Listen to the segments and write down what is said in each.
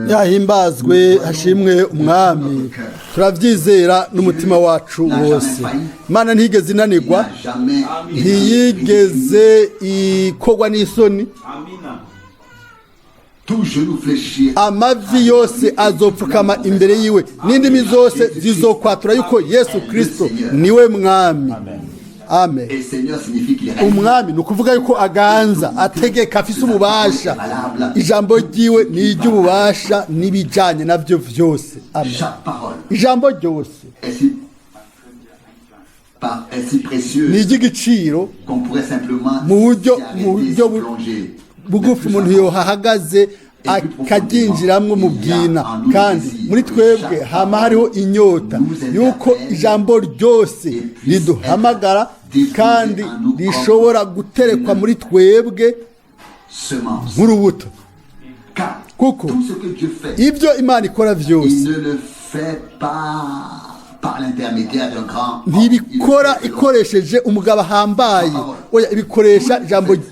yahimbazwe hashimwe umwami turabyizera n'umutima wacu wose. Imana ntiyigeze inanirwa, ntiyigeze ikogwa n'isoni. Amavi yose azopfukama imbere yiwe n'indimi zose zizokwatura yuko Yesu Kristo niwe mwami. Amen. Umwami nukuvuga yuko aganza, ategeka, afise ububasha. Ijambo ryiwe ni iry'ububasha n'ibijanye navyo vyose. Amen. Ijambo ryose ni iry'igiciro mu buryo bugufi umuntu yohahagaze akaryinjiramwo mu bwina, kandi muri twebwe hama hariho inyota yuko ijambo ryose riduhamagara kandi rishobora guterekwa muri twebwe nk'urubuto, kuko ibyo Imana ikora vyose ntibikora ikoresheje umugabo ahambaye, oya ibikoresha ijambo ryayo.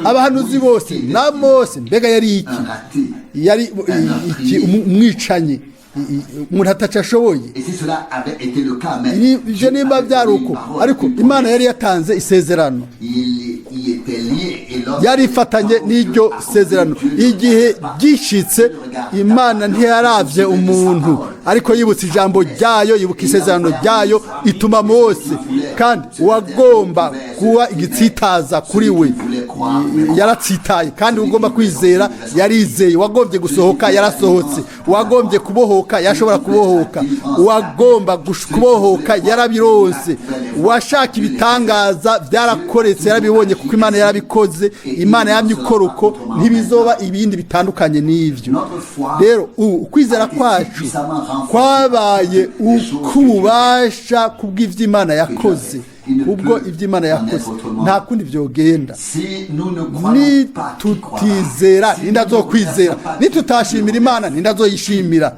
Abahanuzi bose na Mose mbega yari iki umwicanyi, umuntu atacashoboye. Ivyo nimba byari uko, ariko Imana yari yatanze isezerano, yari ifatanye n'iryo sezerano. Igihe gishitse Imana ntiyaravye umuntu, ariko yibutse ijambo ryayo, yibuka isezerano ryayo, ituma Mose, kandi uwagomba kuba igitsitaza kuri we yaratsitaye, kandi ugomba kwizera yarizeye. Uwagombye gusohoka yarasohotse, uwagombye kubohoka yashobora kubohoka, uwagomba kubohoka yarabironse, uwashaka ibitangaza byarakoretse yarabibonye, kuko Imana yarabikoze. Imana yamye ikora uko, ntibizoba ibindi bitandukanye n'ivyo. Rero ukwizera kwacu kwabaye ukubasha kubw'ivyo Imana yakoze, ubwo ivyo Imana yakoze nta kundi vyogenda. Nitutizera nindazokwizera, nitutashimira Imana nindazoyishimira.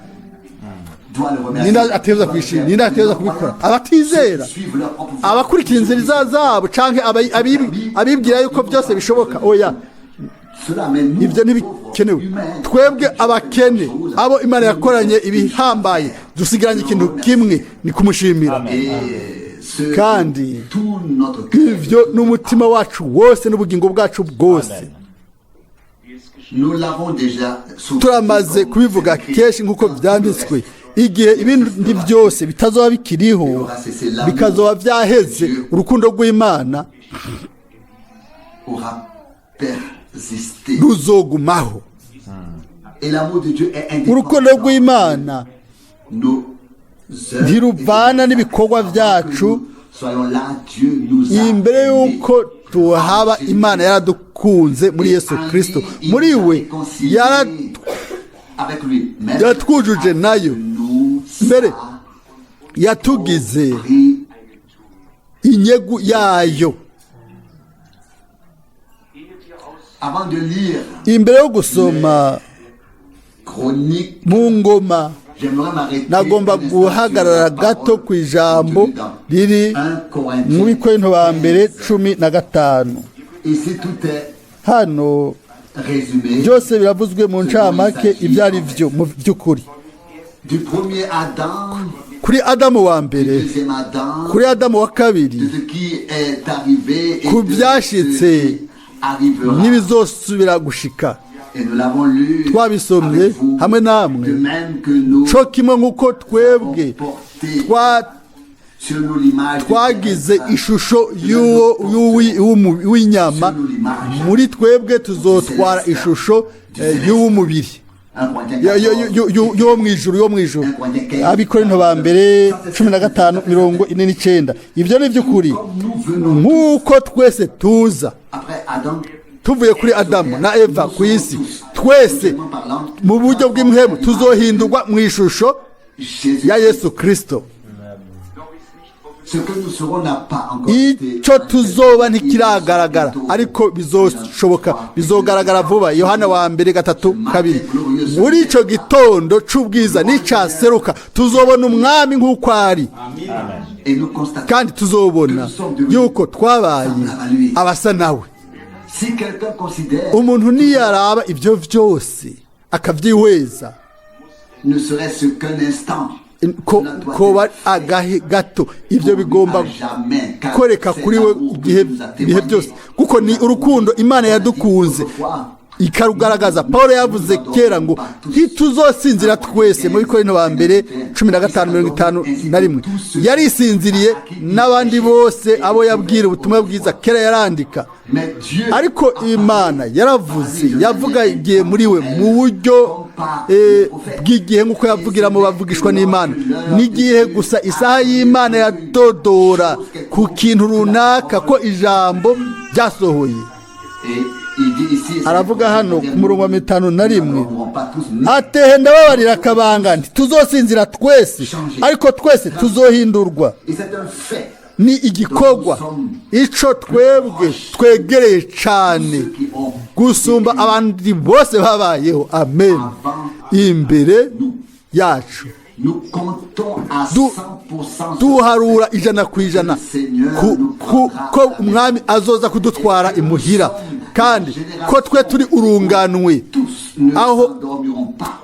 Ninda ateza kwishimira, ninda ateza kubikora. Abatizera, abakurikira inzira zabo canke abibwira yuko byose bishoboka, oya, ibyo ntibikenewe. Twebwe abakene, abo Imana yakoranye ibihambaye, dusigaranye ikintu kimwe, ni kumushimira. Kandi ivyo n'umutima wacu wose n'ubugingo bwacu bwose. Turamaze kubivuga kenshi nk'uko byanditswe, igihe ibindi byose bitazoba bikiriho, bikazoba vyaheze, urukundo rw'Imana ruzogumaho. Urukundo rw'Imana ntiruvana n'ibikorwa vyacu. Imbere yuko tuhaba, Imana yaradukunze muri Yesu Kristo, muri we yaratwujuje nayo, mbere yatugize inyegu yayo. Imbere yo gusoma mu Ngoma, nagomba guhagarara gato ku ijambo riri mu Bikorinto ba mbere 15. Hano byose biravuzwe mu ncamake ibyari byo mu by'ukuri. Kuri Adamu wa mbere, kuri Adamu wa kabiri, ku byashitse n'ibizosubira gushika. Twabisomye hamwe namwe, cyo kimwe nk'uko twebwe twagize ishusho y'uw'inyama, muri twebwe tuzotwara ishusho y'uw'umubiri, yo mwijuru. Abikorinto ba mbere 15:49. Ibyo ni by'ukuri, nk'uko twese tuza tuvuye kuri Adamu na Eva ku isi, twese mu buryo bw'imhemu tuzohindurwa mu ishusho ya Yesu Kristo. Icyo tuzoba ntikiragaragara, ariko bizoshoboka, bizogaragara vuba. Yohana wa mbere 3:2. Muri ico gitondo c'ubwiza n'icaseruka tuzobona umwami nk'uko ari, kandi tuzobona yuko twabaye abasa nawe. umuntu niyaraba ibyo byose akabyihweza koba agahe gato ibyo bigomba koreka kuri we ibihe byose kuko ni urukundo Imana yadukunze ikarugaragaza. Paul yavuze kera ngo ntituzosinzira twese mu Bikorinto ba mbere 15:51 yarisinziriye n'abandi bose abo yabwira ubutumwa bwiza kera yarandika, ariko Imana yaravuze yavuga igihe muri we mu buryo bw'igihe nk'uko yavugira mu bavugishwa n'Imana n'igihe gusa isaha y'Imana yadodora ku kintu runaka ko ijambo ryasohoye. Aravuga hano ku murongo wa 51 atehe ndababarira akabanga nti tuzosinzira twese ariko twese tuzohindurwa. Ni igikorwa ico twebwe twegereye cyane gusumba abandi bose babayeho. Amen. Imbere yacu duharura 100% ko umwami azoza kudutwara imuhira, kandi ko twe turi urunganwe aho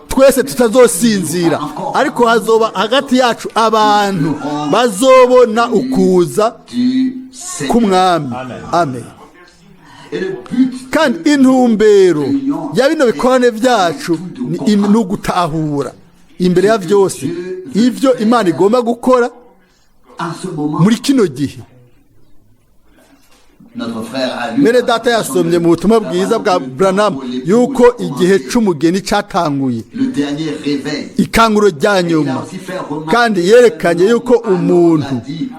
twese tutazosinzira, ariko hazoba hagati yacu abantu bazobona ukuza k'umwami. Amen. Kandi intumbero ya bino bikorane byacu ni ugutahura imbere ya byose ibyo Imana igomba gukora muri kino gihe. Mwene Data yasomye mu butumwa bwiza bwa Branham yuko igihe c'umugeni cyatanguye, ikanguro rya nyuma, kandi yerekanye yuko umuntu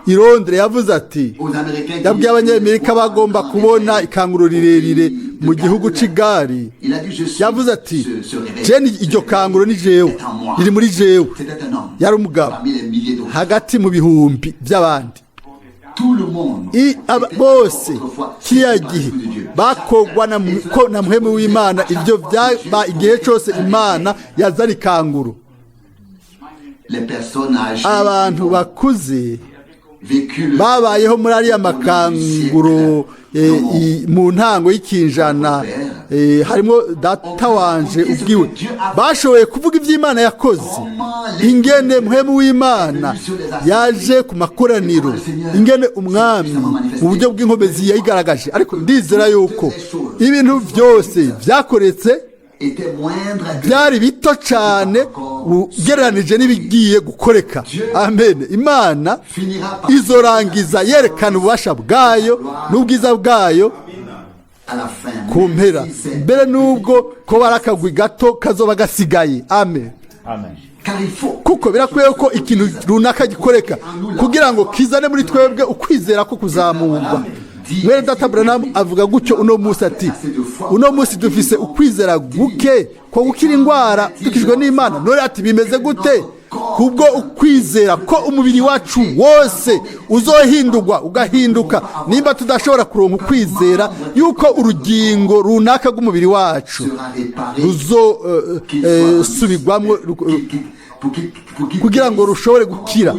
i Londres yavuze ati, yabwiye abanyamerika bagomba kubona ikanguro rirerire mu gihugu c'igari. Yavuze ati jeni iryo kanguro ni jewe, riri muri jewe. Yari umugabo hagati mu bihumbi by'abandi bose kiriya gihe bakogwa na muhemu w'Imana. Ibyo byaba igihe cyose Imana yazana ikanguro. Abantu bakuze babayeho muri ariya makanguro mu ntango y'ikinjana, harimo data wanje ubwiwe bashoboye kuvuga iby'Imana yakoze, ingene muhemu w'Imana yaje ku makoraniro, ingene umwami mu buryo bw'inkomezi yayigaragaje. Ariko ndizera yuko ibintu byose byakoretse byari bito cyane ugereranije n'ibigiye gukoreka. Amen. Imana izorangiza yerekana ububasha bwayo n'ubwiza bwayo ku mpera, mbere n'ubwo ko barakagwi gato kazoba gasigaye. Amen. Kuko birakwiye ko ikintu runaka gikoreka kugira ngo kizane muri twebwe ukwizera ko kuzamurwa. Mwene Data Branham avuga gutyo uno munsi ati, uno munsi dufise ukwizera guke ko gukira indwara dukijwe n'Imana. None ati bimeze gute? Kubwo ukwizera ko umubiri wacu wose uzohindurwa ugahinduka, nimba tudashobora kuronka ukwizera yuko urugingo runaka rw'umubiri wacu ruzosubirwamo kugira ngo rushobore gukira.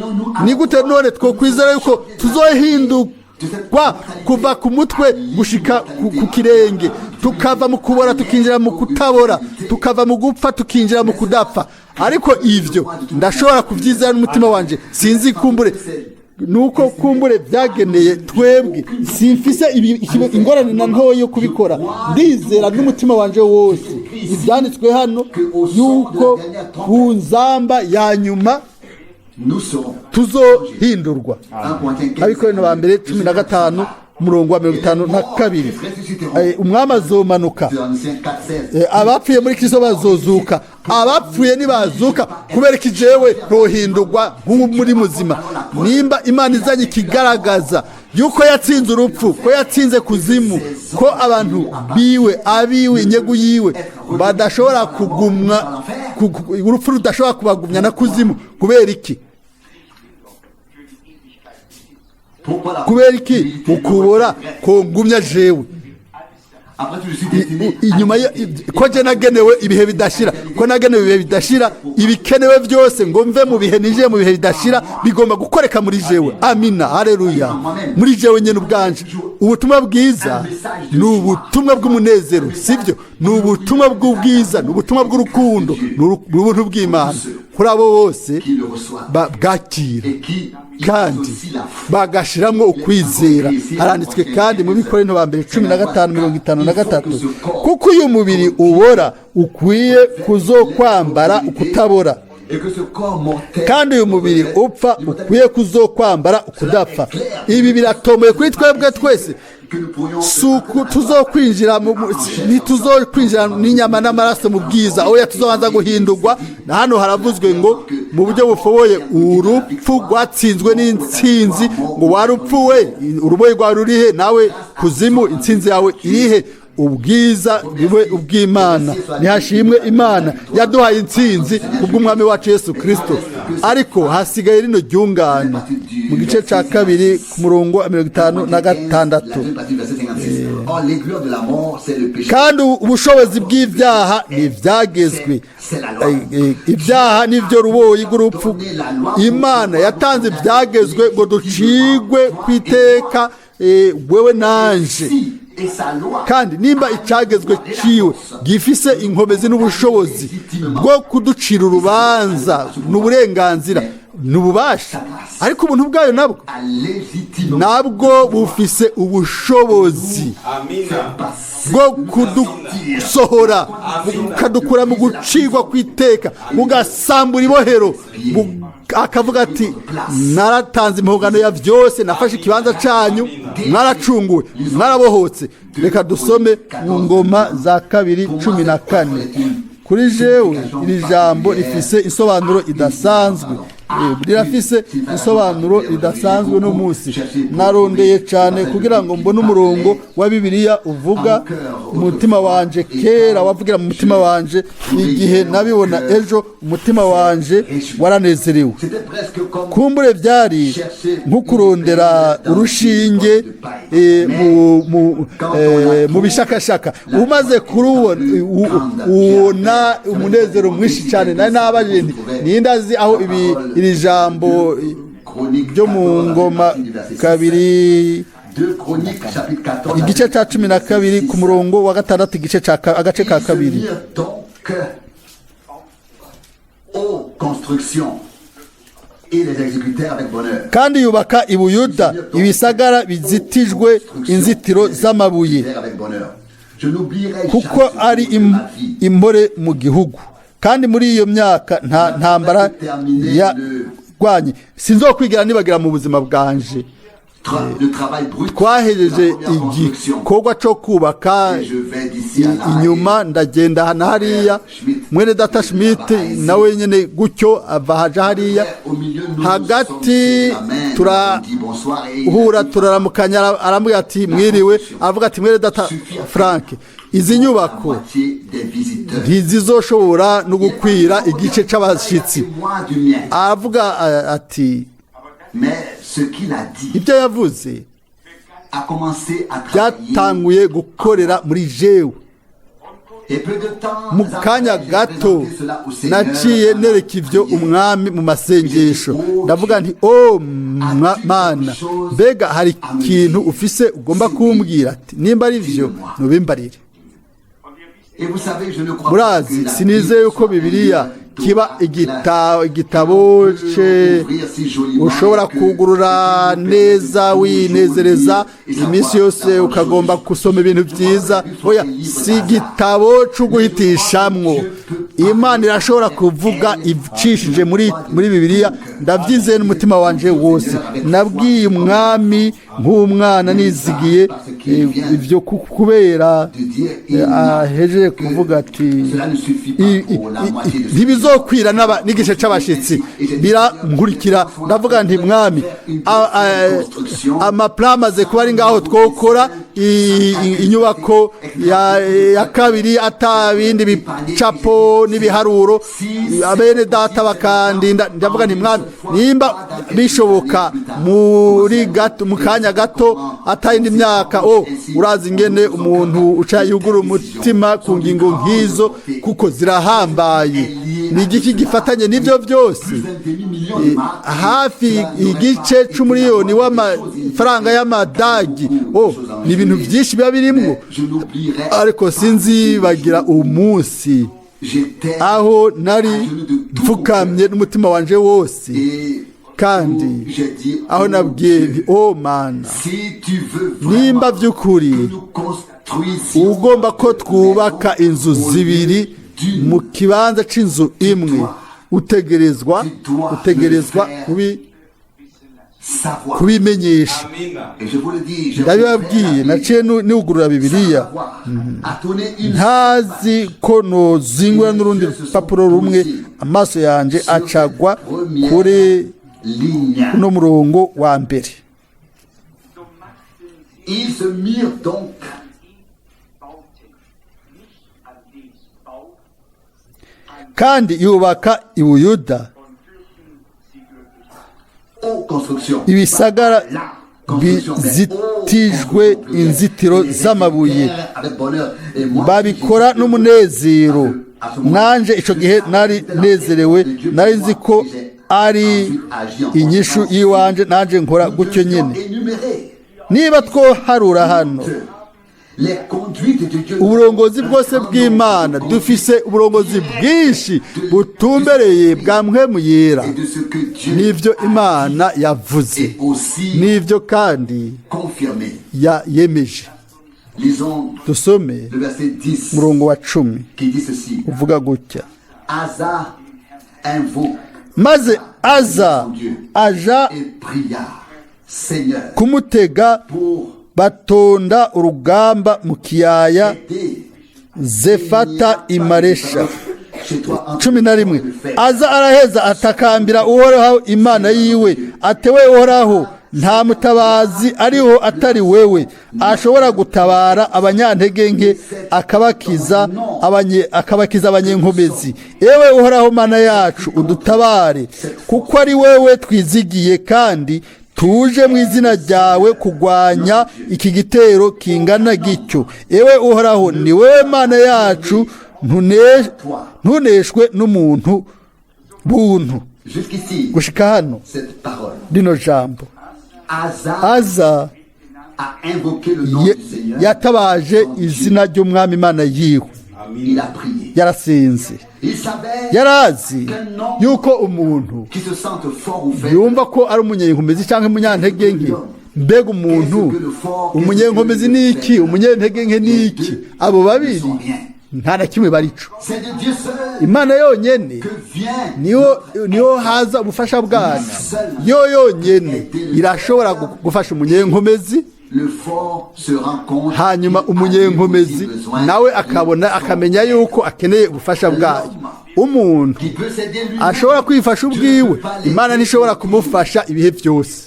Ni gute none twokwizera yuko tuzohinduka kuva ku mutwe gushika ku kirenge, tukava mu kubora tukinjira mu kutabora, tukava mu gupfa tukinjira mu kudapfa? Ariko ivyo ndashobora kuvyizera n'umutima wanje. Sinzi kumbure nuko kumbure byageneye twebwe, simfise ingorane na ntoyo yo kubikora. Ndizera n'umutima wanje wose ivyanditswe hano yuko ku nzamba ya nyuma tuzohindurwa. Abikorinto ba mbere 15 umurongo wa 52. Umwami azomanuka, abapfuye muri Kristo bazozuka. Abapfuye nibazuka kubera iki jewe ntohindurwa muri muzima? Nimba Imana izanye kigaragaza yuko yatsinze urupfu, ko yatsinze kuzimu, ko abantu biwe abiwe inyegu yiwe badashobora kugumwa, urupfu rudashobora kubagumya na kuzimu, kubera iki? Kubera iki mukubora ko ngumya jewe? inyuma ko je nagenewe ibihe bidashira, ko nagenewe ibihe bidashira, ibikenewe byose ngo mve mu bihe nije mu bihe bidashira bigomba gukoreka muri jewe. Amina, haleluya. Muri jewe nyene ubwanje ubutumwa bwiza ni ubutumwa bw'umunezero, sivyo? Ni ubutumwa bw'ubwiza, ni ubutumwa bw'urukundo, ni ubuntu bw'Imana kuri abo bose bwakira kandi bagashiramwo ukwizera. Haranditswe kandi mu Bikorinto ba mbere 15:53 kuko uyu mubiri ubora ukwiye kuzokwambara ukutabora, kandi uyu mubiri upfa ukwiye kuzokwambara ukudapfa. Ibi biratomoye kuri twebwe twese. Suku tuzokwinjira ntituzokwinjira n'inyama n'amaraso mu bwiza, oya tuzobanza guhindurwa. Na hano haravuzwe ngo mu buryo bufoboye urupfu rwatsinzwe n'intsinzi, ngo warupfuwe uruboyi rwawe rurihe, nawe kuzimu intsinzi yawe irihe? Ubwiza bibe ubw'Imana. Nihashimwe Imana yaduhaye intsinzi kubw'umwami wacu Yesu Kristo. Ariko hasigaye rino ryungane mu gice ca kabiri ku murongo wa 56. Kandi ubushobozi bw'ivyaha ni ivyagezwe. Ibyaha nivyo ruboyi rw'urupfu. Imana yatanze ivyagezwe ngo ducigwe kwiteka wewe nanje. Kandi nimba icagezwe ciwe gifise inkomezi n'ubushobozi bwo kuducira urubanza n'uburenganzira n'ububasha, ariko ubuntu bwayo nabwo bufise ubushobozi bwo kudusohora, bukadukura mu gucigwa kwiteka, bugasambura ibohero, akavuga ati naratanze impongano ya vyose, nafashe ikibanza canyu, mwaracunguwe, mwarabohotse. Reka dusome mu Ngoma za 2:14. Kuri jewe iri jambo rifise isobanuro idasanzwe, rirafise isobanuro idasanzwe no munsi. Narondeye cyane kugira ngo mbone umurongo wa Bibiliya uvuga umutima wanje kera, wavugira mu mutima wanje igihe nabibona ejo, umutima wanje waranezerewe. Kumbure byari nko kurondera urushinge mu bishakashaka. Umaze kurubona umunezero mwinshi cyane. Nari nabaje nindazi aho iri jambo ryo mu Ngoma kabiri igice ca 12 ku murongo wa 6 agace ka kabiri. Kandi yubaka i Buyuda ibisagara bizitijwe inzitiro z'amabuye, kuko ari imbore mu gihugu. Kandi muri iyo myaka nta ntambara yarwanye. Sinzokwigira nibagira mu buzima bwanje. Twahejeje igikorwa cyo kubaka, inyuma ndagenda hano hariya. Mwene Data Schmidt nawe nyene gutyo ava haja hariya hagati, turahura turaramukanya, arambwira ati mwiriwe. Avuga ati Mwene Data Frank, izi nyubako ntizizoshobora no gukwira igice c'abashitsi. Avuga ati ibyo yavuze byatanguye gukorera muri jewe. Mu kanya gato naciye nereka ivyo umwami mu masengesho. Ndavuga nti Mana, mbega hari ikintu ufise ugomba kumbwira? Ati nimba ari vyo nubimbarire. Murazi sinizeye yuko Bibiliya kiba igitabo ushobora kugurura neza winezereza iminsi yose ukagomba gusoma ibintu byiza. Oya, si igitabo cyo guhitishamwo. Imana irashobora kuvuga icishije muri Bibiliya. Ndabyizeye n'umutima wanje wose. Nabwiye umwami nk'umwana nizigiye ibyo kubera aheje kuvuga ati ntibizokwira n'igice c'abashitsi birankurikira. Ndavuga nti mwami, amaplan amaze kuba ari ngaho twokora inyubako ya kabiri atabindi bicapo n'ibiharuro, abene data bakandinda. Ndavuga nti mwami, nimba bishoboka muri gato mu kanya kanya gato atayindi myaka urazi ingene umuntu uca yugura umutima ku ngingo nk'izo kuko zirahambaye. ni igiki gifatanye n'ibyo byose hafi igice c'umuriyoni w'amafaranga y'amadagi ni ibintu byinshi biba birimwo, ariko sinzibagira umunsi aho nari mfukamye n'umutima wanje wose, kandi aho nabwiye mana, nimba by'ukuri ugomba ko twubaka inzu zibiri mu kibanza c'inzu imwe, utegerezwa kubimenyesha. ndabibabwiye, naciye niugurura Bibiliya, ntazi ko nozingura n'urundi rupapuro rumwe, amaso yanje acagwa kuri uno murongo wa mbere. kandi yubaka i Buyuda ibisagara bizitijwe inzitiro z'amabuye, babikora n'umunezero. nanje ico gihe nari nezerewe, nari nzi ko ari inyishu yiwanje, nanje nkora gutyo nyene. niba twoharura hano uburongozi bwose bw'Imana, dufise uburongozi bwinshi butumbereye bwa mpwemu yera, n'ivyo Imana yavuze, n'ivyo kandi yemeje. dusome murongo wa 10 uvuga gutya: maze Aza aja kumutega, batonda urugamba mu kiyaya Zefata imaresha. 11 Aza araheza atakambira Uhoraho Imana yiwe, atewe Uhoraho nta mutabazi ariho atari wewe, ashobora gutabara abanyantege nke, akabakiza abanyenkomezi. ewe Uhoraho Mana yacu, udutabare, kuko ari wewe twizigiye, kandi tuje mu izina ryawe kugwanya iki gitero kingana gityo. ewe Uhoraho, ni wewe Mana yacu, ntuneshwe n'umuntu buntu. gushika hano rino jambo Aza yatabaje izina ry'umwami Imana yiwe, yarasenze. yarazi yuko umuntu yumva ko ari umunyenkomezi cyangwa umunyantege nke. mbega umuntu umunyenkomezi ni iki, umunyantege nke ni iki? abo babiri nta na kimwe barico. Imana yonyene niho haza ubufasha bwacu. yo yonyene irashobora gufasha umunyenkomezi, hanyuma umunyenkomezi nawe akamenya yuko akeneye ubufasha bwayo. umuntu ashobora kwifasha ubwiwe, Imana ntishobora kumufasha ibihe byose.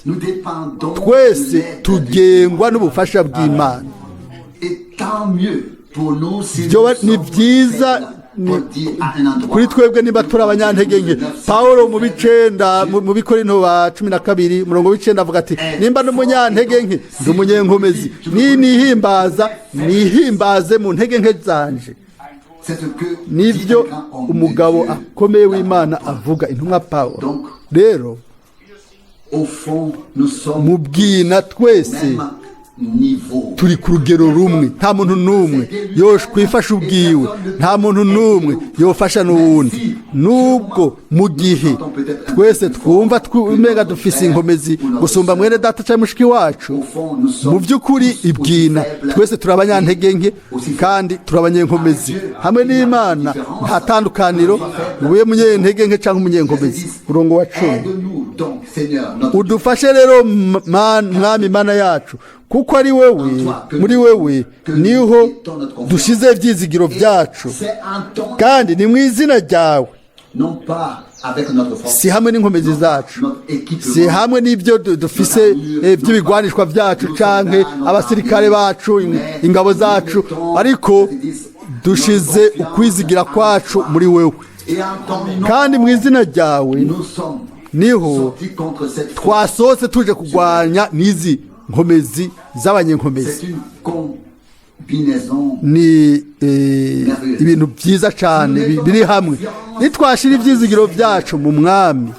twese tugengwa n'ubufasha bw'Imana. ni byiza kuri twebwe niba turi abanyantege nke. Pawulo mu Bikorinto ba 12 murongo w'9 avuga ati: nimba n'umunyantege nke ndi umunyenkomezi, nihimbaze mu ntege nke zanje. nivyo umugabo akomeye w'Imana avuga, intumwa Pawulo. rero mu bwina twese turi ku rugero rumwe. nta muntu n'umwe yokwifasha ubwiwe, nta muntu n'umwe yofasha n'uwundi. nubwo mu gihe twese twumva umenga dufise inkomezi gusumba mwene data cyangwa mushiki wacu, mu by'ukuri ibwina twese turi abanyantege nke kandi turi abanyenkomezi. hamwe n'Imana nta tandukaniro, ubuye munyentege nke cyangwa umunyenkomezi. murongo wa 10 udufashe rero mwami Imana yacu, kuko ari wewe, muri wewe niho dushize ibyizigiro byacu, kandi ni mu izina ryawe, si hamwe n'inkomezi zacu, si hamwe n'ibyo dufise by'ibigwanishwa byacu canke abasirikare bacu, ingabo zacu, ariko dushize ukwizigira kwacu muri wewe. kandi mu izina ryawe niho twasohotse tuje kugwanya nkomezi z'abanyenkomezi. C'est une combinaison Ni ibintu byiza cyane biri hamwe. Nitwashira ibyizigiro byacu mu mwami,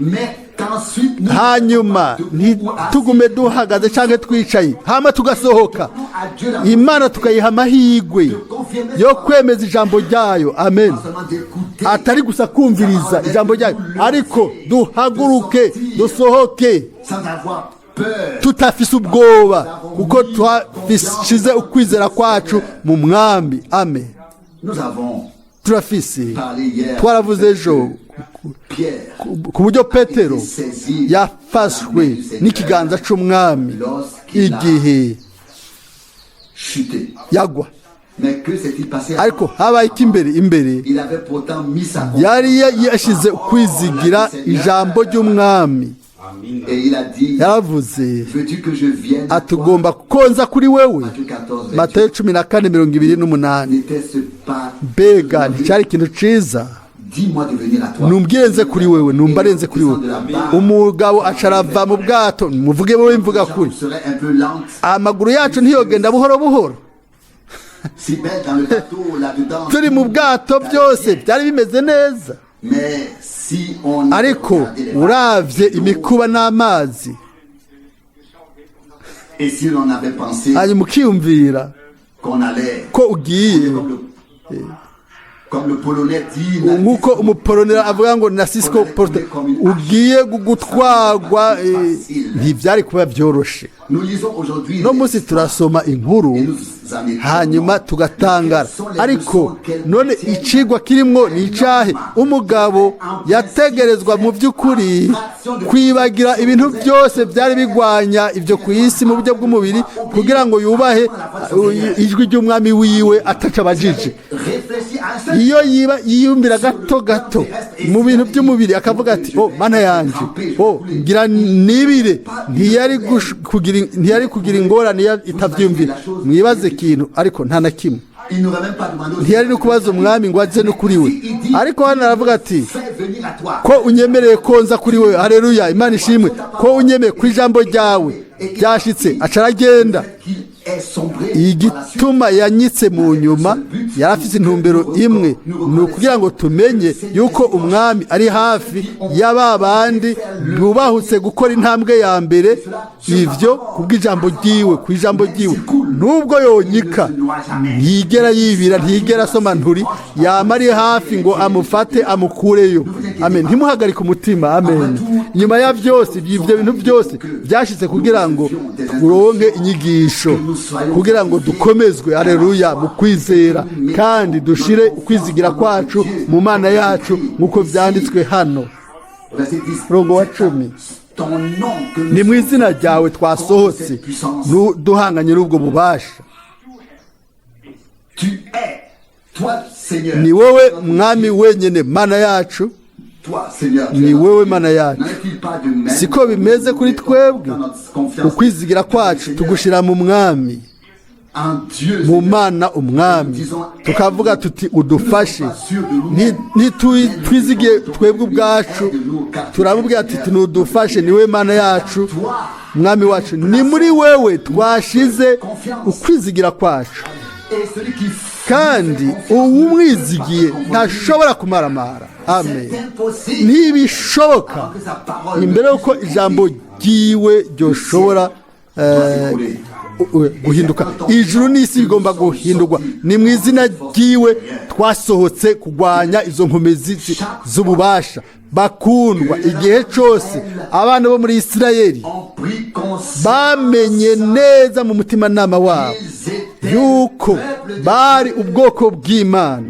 mais qu'ensuite nous hanyuma ntitugume duhagaze cyangwa twicaye, hama tugasohoka, Imana tukayiha amahirwe yo kwemeza ijambo ryayo. Amen. Atari gusa kumviriza ijambo ryayo, ariko duhaguruke dusohoke sans avoir peur. tutafise ubwoba, kuko twashize ukwizera kwacu mu mwami. Amen. Nous avons Turafise, parlé hier twaravuze ejo Pierre ku buryo Petero saisi yafashwe n'ikiganza cy'umwami igihe chuté. yagwa. Mais que s'est-il passé? Ariko habaye iki imbere? Il avait pourtant mis sa confiance Yari yashize ukwizigira ijambo ry'umwami. et il a dit, Yaravuze veux-tu que je vienne à toi? atugomba konza kuri wewe. Matthieu 14, Matayo 14:28. n'était-ce pas Mbega nticyari ikintu ciza? dis-moi de venir à toi. Numbwire nze kuri wewe, numva arenze kuri wewe. Umugabo acarava mu bwato, muvuge wowe mvuga kuri. Serait un peu lente, Amaguru yacu ntiyogenda buhoro buhoro. si belle dans le bateau là-dedans. Turi mu bwato byose byari bimeze neza, Mais si on ariko regardait les vagues uravye imikuba n'amazi, et si l'on avait pensé hanyuma ukiyumvira qu'on allait ko ugiye comme le Polonais dit, nk'uko umuporonera avuga ngo na Cisco Porto, ugiye gutwagwa, ntibyari kuba byoroshe. nous lisons aujourd'hui No munsi turasoma inkuru et nous en étions hanyuma tugatangara, ariko none icigwa kirimwo ni icahe? Umugabo yategerezwa mu by'ukuri kwibagira ibintu byose byari bigwanya ibyo ku isi mu buryo bw'umubiri, kugira ngo yubahe ijwi ry'umwami wiwe ataca abajije. réfléchis à un seul Iyo yiyumvira gato gato mu bintu by'umubiri, akavuga ati oh mana yanje, oh ngira nibire, ntiyari kugira ingorane itavyumvira. Mwibaze ikintu, ariko nta na kimwe. il n'aurait même pas demandé Ntiyari no kubaza umwami ngo aze no kuri we, ariko hano aravuga ati fais venir à toi. ko unyemereye konza kuri we. Haleluya, Imana ishimwe ko unyemereye ku ijambo ryawe ryashitse. Aca aragenda. Qu'il est sombré Igituma yanyitse mu nyuma, yari afite intumbero imwe, ni ukugira ngo tumenye yuko umwami ari hafi y'aba bandi bubahutse gukora intambwe ya mbere, ivyo kubw'ijambo ryiwe, ku ijambo ryiwe. Nubwo yonyika, ntiyigera yibira, ntiyigera asoma nturi, yama ari hafi ngo amufate amukureyo. Amen. Ntimuhagarike umutima. Amen. Nyuma ya byose, ibyo bintu byose byashitse kugira ngo turonke inyigisho, kugira ngo dukomezwe, haleluya, mu kwizera, kandi dushire ukwizigira kwacu mu Mana yacu, nk'uko byanditswe hano. Verset 10. Murongo wa 10. Ton nom que nous Ni mu izina ryawe twasohotse, duhanganye n'ubwo bubasha. tu es, toi Seigneur, Ni wowe mwami wenyene Mana yacu, toi Seigneur, ni wowe Mana yacu. n'en est-il pas de même Siko bimeze kuri twebwe? dans notre confiance Ukwizigira kwacu tugushira mu mwami, en Dieu, mu Mana umwami, tukavuga tuti udufashe. Ntitwizigiye twebwe ubwacu, turamubwira tuti nudufashe, niwe Mana yacu, mwami wacu. Ni muri wewe twashize ukwizigira kwacu, et celui qui kandi uwumwizigiye ntashobora kumaramara. Amen. c'est impossible Ntibishoboka que sa parole imbere yuko ijambo ryiwe ryoshobora guhinduka. Ijuru n'isi bigomba guhindurwa. Ni mu izina ryiwe twasohotse kugwanya izo nkomezi z'ububasha. Bakundwa, igihe cyose abana bo muri Isirayeli ont pris conscience bamenye neza mu mutimanama wabo qu'ils étaient yuko le peuple de bari ubwoko bw'Imana.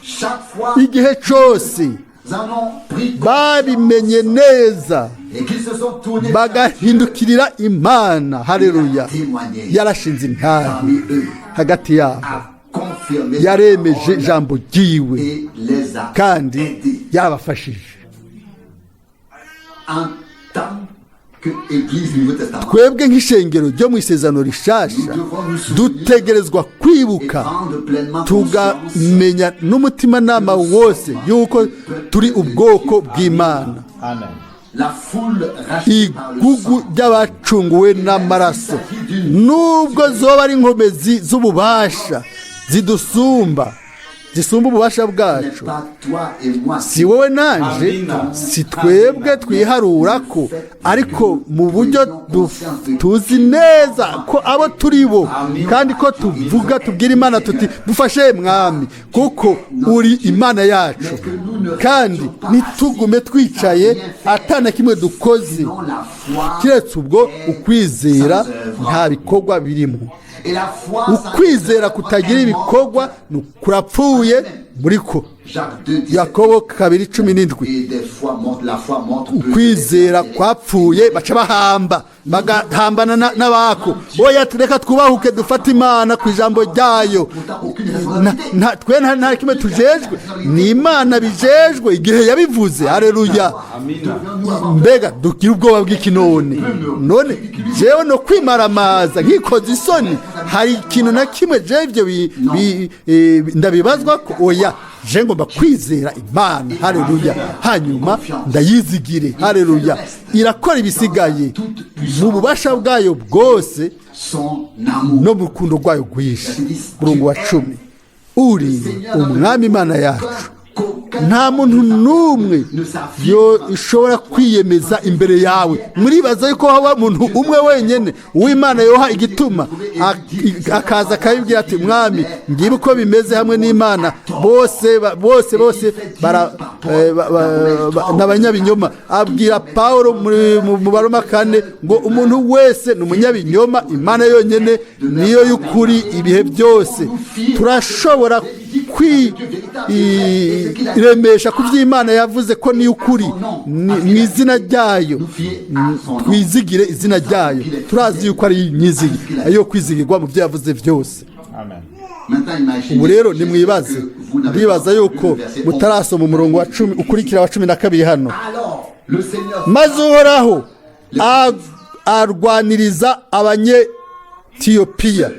chaque fois Igihe cyose ils en ont pris babimenye neza, et qu'ils se sont tournés bagahindukirira Imana. Haleluya. témoigner Yarashinze intare parmi eux, hagati yabo, a confirmé yaremeje ijambo ryiwe, et les a kandi aidés yarabafashije. en tant que Église du Nouveau Testament. Twebwe nk'ishengero ryo mu isezerano rishasha dutegerezwa kwibuka, Prendre pleinement conscience tugamenya n'umutimanama wose yuko turi ubwoko bw'Imana. Amen. la foule rachetée par le igugu sang. ry'abacunguwe n'amaraso nubwo zoba ari inkomezi z'ububasha zisumba ububasha Ce n'est bwacu pas toi et moi si wowe nanje si twebwe twiharura ko ariko mu buryo tuzi neza ko abo turi bo kandi ko tuvuga tubwira Imana tuti dufashe mwami kuko uri Imana yacu kandi ntitugume twicaye atana kimwe dukoze dans la foi. kiretse ubwo ukwizera nta bikorwa birimo Et la foi, ça ukwizera kutagira ibikorwa kurapfuye muri ko Jacques 2, 17. Yakobo 2:17 Et des fois montre la foi montre que ukwizera kwapfuye baca bahamba bagahambana n'abako oya reka twubahuke dufate Imana ku ijambo ryayo twe nta kimwe tujejwe ni Imana bijejwe igihe yabivuze haleluya mbega dukira ubwoba bw'iki none jewe no kwimaramaza nkikoze isoni hari ikintu na kimwe je ibyo ndabibazwa ko oya je ngomba kwizera Imana haleluya hanyuma ndayizigire haleluya irakora ibisigaye mu bubasha bwayo bwose no mu rukundo rwayo rwinshi murongo wa 10 uri umwami Imana yacu nta muntu n'umwe ishobora kwiyemeza imbere yawe muribaza yuko haba umuntu umwe wenyine uw'Imana yoha igituma akaza akabibwira ati mwami ngibe uko bimeze hamwe n'Imana bose n'abanyabinyoma abwira Paulo mu Baroma 4 ngo umuntu wese ni umunyabinyoma Imana yonyine niyo y'ukuri ibihe byose turashobora iremesha ku by'Imana yavuze ko ni ukuri mu izina ryayo twizigire izina ryayo turazi yuko ari inyizigi ayo kwizigirwa mu byo yavuze byose ubu rero nimwibaze ndibaza yuko mutarasoma umurongo wa 10 ukurikira wa 12 hano maze uhoraho arwaniriza abanyetiyopiya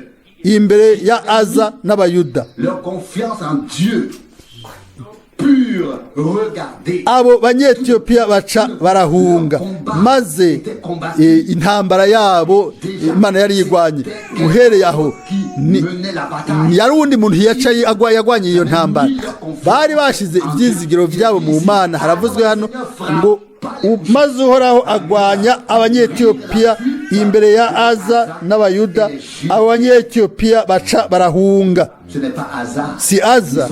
imbere ya Aza n'abayuda abo banyetiyopiya baca barahunga maze intambara yabo Imana yari yigwanye uhereye aho yari undi muntu yacaye yagwanye iyo ntambara bari bashize ibyizigiro byabo mu Mana haravuzwe hano ngo maze uhoraho agwanya abanyetiyopiya imbere ya Aza n'abayuda abanyetiyopiya baca barahunga si Aza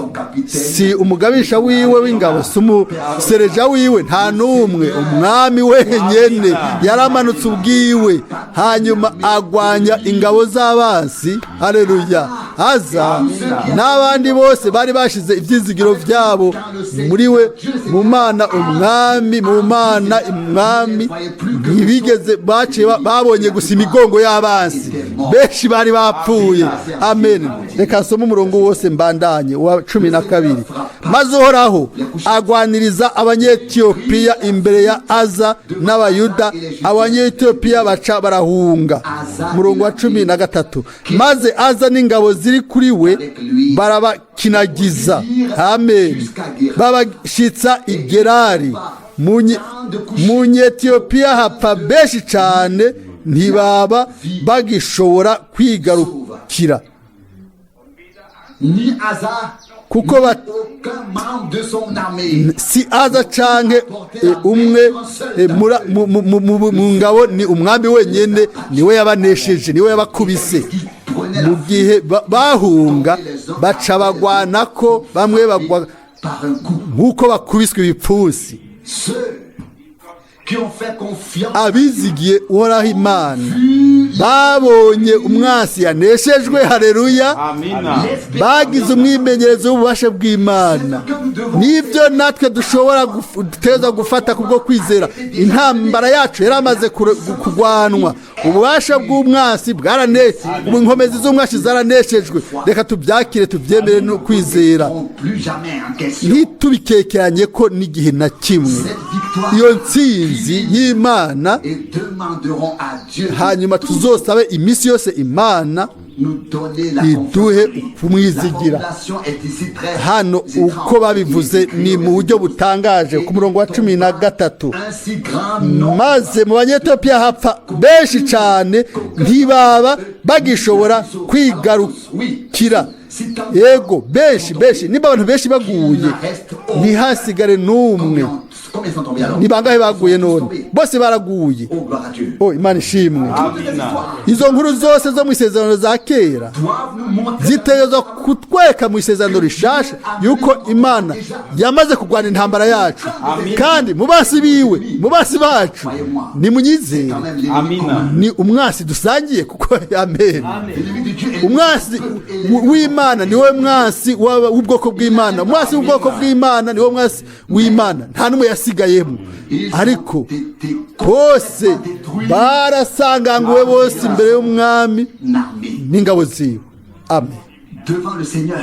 si umugabisha wiwe w'ingabo si umusereja wiwe nta n'umwe umwami wenyene yaramanutse ubwiwe hanyuma agwanya ingabo z'abansi haleluya Aza n'abandi bose bari bashize ibyizigiro byabo muri we mu Mana umwami mu Mana umwami ntibigeze babonye gusa imigongo y'abansi benshi bari bapfuye amen reka nsome umurongo wose mbandanye wa 12 maze uhoraho agwaniriza abanyetiyopiya imbere ya Aza n'abayuda abanyetiyopiya baca barahunga umurongo wa 13 maze Aza n'ingabo ziri kuri we barabakinagiza amen babashitsa igerari munyetiyopiya hapfa benshi cyane ntibaba bagishobora kwigarukira kuko si Aza canke umwe mu ngabo ni umwami wenyene niwe yabanesheje niwe yabakubise mu gihe bahunga baca bagwana ko bamwe bagwa nk'uko bakubiswe ibipfunsi abizigiye uhoraho Imana babonye umwasi yaneshejwe haleluya bagize umwimenyerezo w'ububasha bw'Imana nibyo natwe dushobora guteza gufata kubwo kwizera intambara yacu yaramaze kugwanwa ububasha bw'umwasi inkomezi z'umwasi zaraneshejwe reka tubyakire tubyemere no kwizera ntitubikekeranye ko n'igihe na kimwe iyo ntsinzi y'Imana hanyuma tuzosabe iminsi yose Imana iduhe kumwizigira. Hano uko babivuze ni mu buryo butangaje ku murongo wa 13. Maze mu banyetiyopiya hapfa benshi cyane ntibaba bagishobora kwigarukira. Yego benshi niba abantu benshi baguye ntihasigare n'umwe. Ni bangahe baguye none? Bose baraguye. Imana ishimwe. Izo nkuru zose zo mu isezerano za kera zitegerezwa kutweka mu isezerano rishasha yuko Imana yamaze kurwana intambara yacu, kandi mu basi biwe, mu basi bacu ni munyizere. Ni umwasi dusangiye kuko amen. Umwasi w'Imana niwe mwasi w'ubwoko bw'Imana. Umwasi w'ubwoko bw'Imana niwe mwasi w'Imana. Nta numwe yasigayemo, ariko bose barasanganguwe bose imbere y'umwami n'ingabo ziwe. Amen.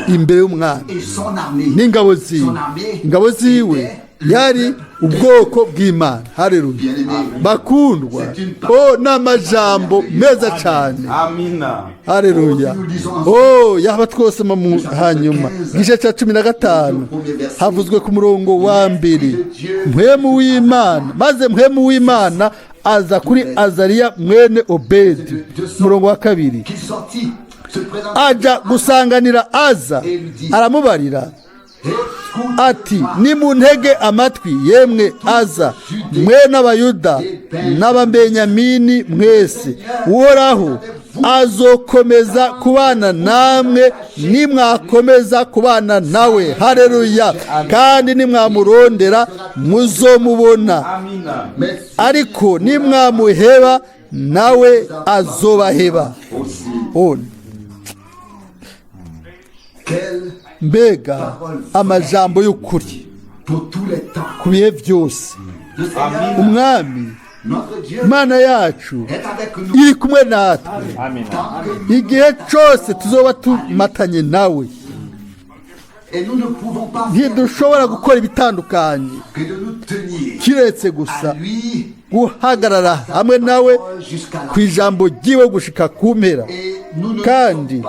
Imbere y'umwami n'ingabo ziwe. Ingabo ziwe yari ubwoko bw'Imana. Haleluya. Bakundwa, n'amajambo meza cyane. Amina. Haleluya. Yaba twose mu hanyuma igice cya 15 havuzwe ku murongo wa 2, mpwemu w'Imana. Maze mpwemu w'Imana aza kuri Azariya mwene Obedi. Murongo wa 2, aja gusanganira Aza, aramubarira ati, nimuntege amatwi yemwe Aza, mwe n'Abayuda n'Ababenyamini mwese, Uhoraho azokomeza kubana namwe nimwakomeza kubana nawe. Haleluya. Kandi nimwamurondera muzomubona, ariko nimwamuheba nawe azobaheba. Mbega amajambo y'ukuri ku bihe byose. Umwami Imana yacu iri kumwe natwe igihe cyose tuzoba tumatanye nawe. Ntidushobora gukora ibitandukanye kiretse gusa guhagarara hamwe nawe ku ijambo ry'iwe gushika ku mpera. Kandi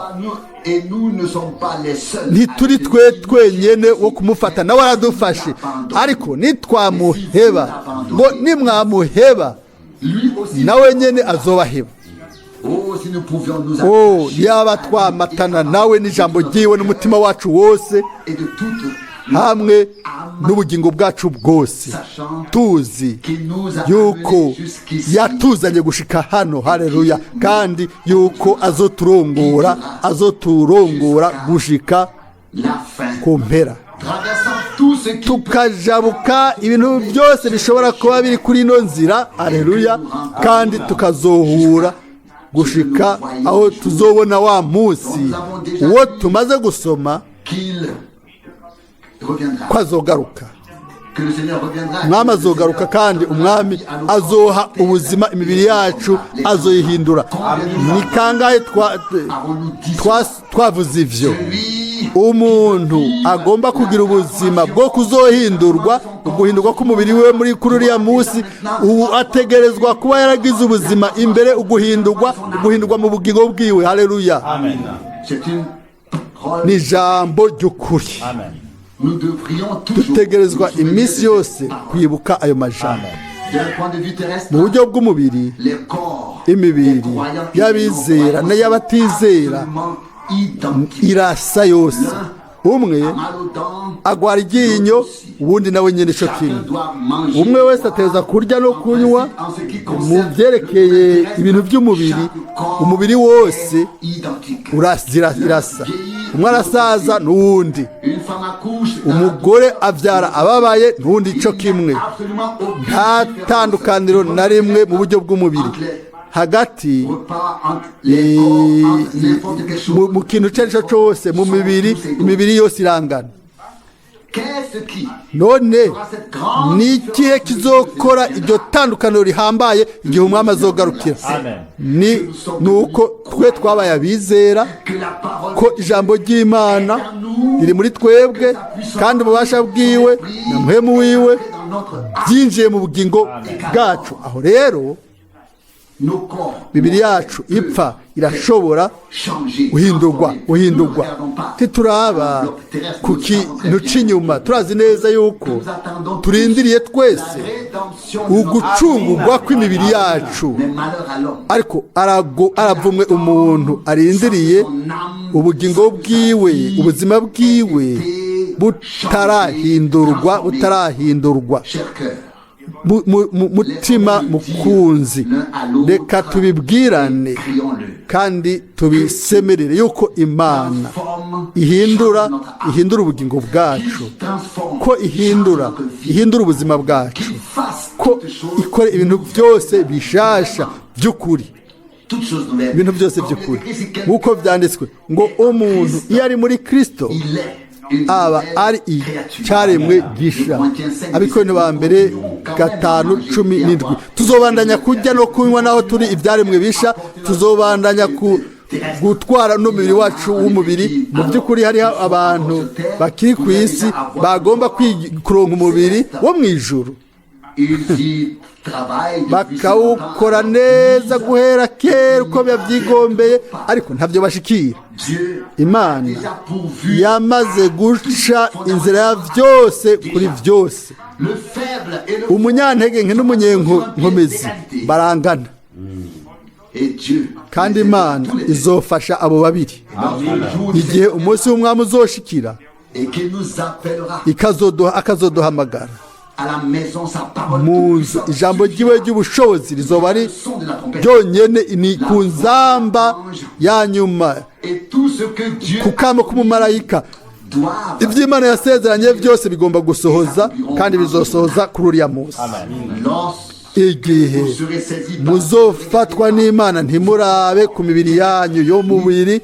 ntituri twe twenyene wo kumufata, nawe aradufashe. Ariko nitwamuheba, ngo nimwamuheba nawe nyene azobaheba. Yaba twamatana nawe n'ijambo ry'iwe n'umutima wacu wose hamwe n'ubugingo bwacu bwose, tuzi yuko yatuzanye gushika hano. Haleluya. Kandi yuko azoturongora gushika ku mpera, tukajabuka ibintu byose bishobora kuba biri kuri ino nzira. Haleluya. Kandi tukazohura gushika aho tuzobona wa munsi uwo tumaze gusoma ko azogaruka. Umwami azogaruka, kandi umwami azoha ubuzima imibiri yacu, azoyihindura. Ni kangahe twavuze ivyo? Umuntu agomba kugira ubuzima bwo kuzohindurwa, uguhindurwa k'umubiri we muri kuri uriya munsi. Ubu ategerezwa kuba yaragize ubuzima imbere, uguhindurwa mu bugingo bwiwe. Haleluya. Ni ijambo ry'ukuri. Dutegerezwa iminsi yose kwibuka ayo majambo. Mu buryo bw'umubiri, imibiri y'abizera n'iy'abatizera irasa yose. Umwe agwara iryinyo, ubundi nawe nyene ico kimwe. Umwe wese ateza kurya no kunywa. Mu byerekeye ibintu by'umubiri, umubiri wose irasa. Umwe arasaza n'uwundi. Umugore abyara ababaye n'uwundi ico kimwe. Nta tandukaniro na rimwe mu buryo bw'umubiri hagati mu kintu cyose cyose. Mu imibiri yose irangana. None ni ikihe kizokora iryo tandukaniro rihambaye igihe umwami azogarukira? Ni uko twe twabaye abizera ko ijambo ry'Imana riri muri twebwe, kandi ububasha bwiwe na mpwemu wiwe byinjiye mu bugingo bwacu. Aho rero nos corps, imibiri yacu ipfa irashobora changer, guhindurwa transformer. Nous ne regardons pas tituraba l'enveloppe terrestre, ku nous savons très kintu bien cy'inyuma turazi neza yuko nous attendons turindiriye twese la rédemption de notre ugucungurwa kw'imibiri yacu, mais malheur à l'homme. ariko aravumwe umuntu arindiriye ubugingo bwiwe, ubuzima bwiwe butarahindurwa. Cher cœur, mutima mukunzi, reka tubibwirane kandi tubisemerere yuko Imana ihindura ubugingo bwacu, ko ihindura ubuzima bwacu, ko ikora ibintu byose bishasha by'ukuri, ibintu byose by'ukuri nk'uko byanditswe ngo umuntu iyo ari muri Kristo aba ari icyaremwe gisha. Abikorino ba mbere 5:17. Tuzobandanya kurya no kunywa naho turi ibyaremwe bisha, tuzobandanya gutwara n'umubiri wacu w'umubiri. Mu by'ukuri hariho abantu bakiri ku isi bagomba kuronka umubiri wo mu ijuru, bakawukora neza guhera kera uko byabyigombeye, ariko ntabyo bashikira. Imana yamaze guca inzira ya byose kuri byose. Umunyantege nke n'umunyenkomezi barangana, kandi Imana izofasha abo babiri igihe umunsi w'umwami uzoshikira, akazoduhamagara mu nzu. Ijambo ryiwe ry'ubushobozi rizoba ari ryonyene ni ku nzamba ya nyuma, ku kamo k'umumarayika. Iby'Imana yasezeranye byose bigomba gusohoza, kandi bizosohoza kuri uriya munsi. Igihe muzofatwa n'Imana, ntimurabe ku mibiri yanyu yo mubiri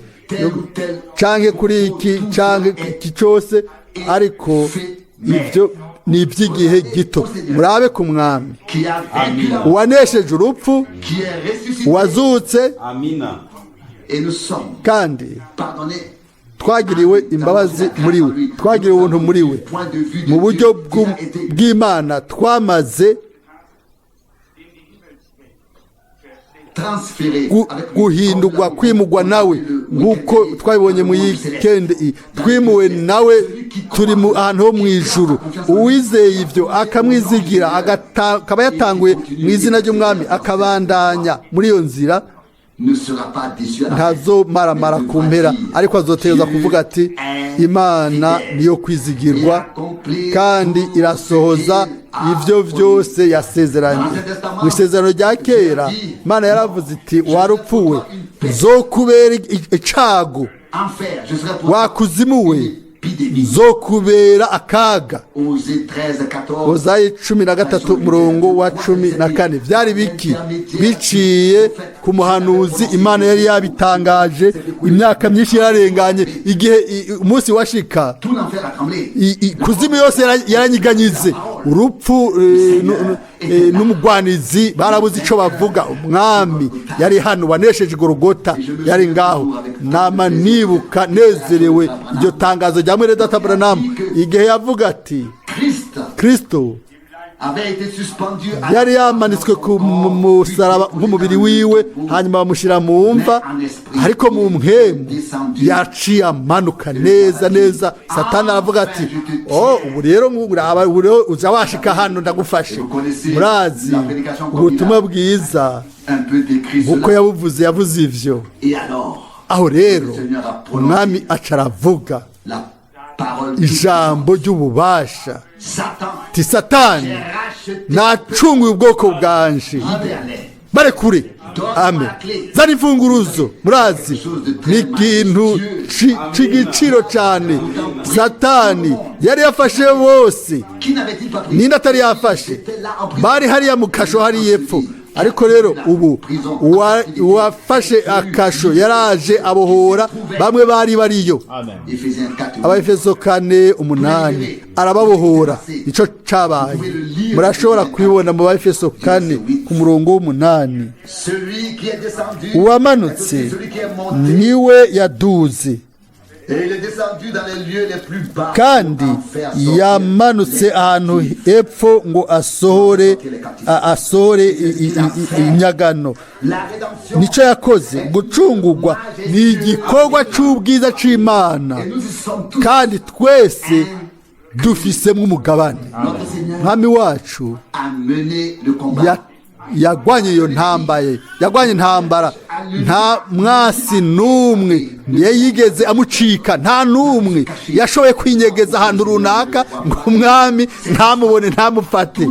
canke kuri iki canke iki cyose, ariko ibyo ni iby'igihe gito. Murabe ku mwami uwanesheje urupfu, uwazutse, kandi twagiriwe imbabazi muri we, twagiriwe ubuntu muri we. Mu buryo bw'Imana twamaze guhindurwa, kwimugwa nawe, nk'uko twabibonye mu yikendi. Twimuwe nawe, turi ahantu ho mu ijuru. Uwizeye ibyo akamwizigira, akaba yatanguye mu izina ry'umwami, akabandanya muri iyo nzira, ntazomaramara ku mpera, ariko azoteza kuvuga ati Imana niyo kwizigirwa kandi irasohoza ibyo byose yasezeranye. Mu isezerano rya kera Imana yaravuze iti warupfuwe nzokubera icago, wakuzimuwe nzokubera akaga. Ozayi 13:14. Byari biki biciye ku muhanuzi Imana yari yabitangaje, imyaka myinshi yararenganye. Igihe umunsi washika, kuzimu yose yaranyiganyize. Urupfu n'umugwanizi barabuze icyo bavuga. Umwami yari hano, wanesheje Golgota, yari ngaho. Nama nibuka nezerewe iryo tangazo rya Mwene Data Ewald, igihe yavuga ati Kristo yari yamanitswe ku musaraba nk'umubiri wiwe, hanyuma bamushyira mu mva, ariko mu mpemu yaciye amanuka neza neza. Satani aravuga ati ubu rero uza washika hano ndagufashe. Murazi ubutumwa bwiza uko yavuze ivyo. Aho rero umwami acaravuga ijambo ry'ububasha ti Satani nacunguye ubwoko bwanje, barekure. Amen. Zari imfunguruzo, murazi ni ikintu c'igiciro cyane. Satani yari yafashe bose, ninde atari yafashe? Bari hariya mu kasho hari yepfo. Ariko rero ubu uwafashe akasho yaraje abohora bamwe bari bariyo. Abaefeso 4:8 arababohora. Ico cabaye murashobora kwibona mu Baefeso 4 ku murongo w'8. Uwamanutse niwe yaduze kandi yamanutse ahantu hepfo ngo asohore inyagano. Nicyo yakoze. Gucungurwa ni igikorwa cy'ubwiza cy'Imana, kandi twese dufisemo umugabane. Mwami wacu yagwanye iyo intambara, nta mwasi n'umwe yigeze amucika, nta n'umwe yashoboye kwinyegeza ahantu runaka ngo umwami ntamubone ntamufate.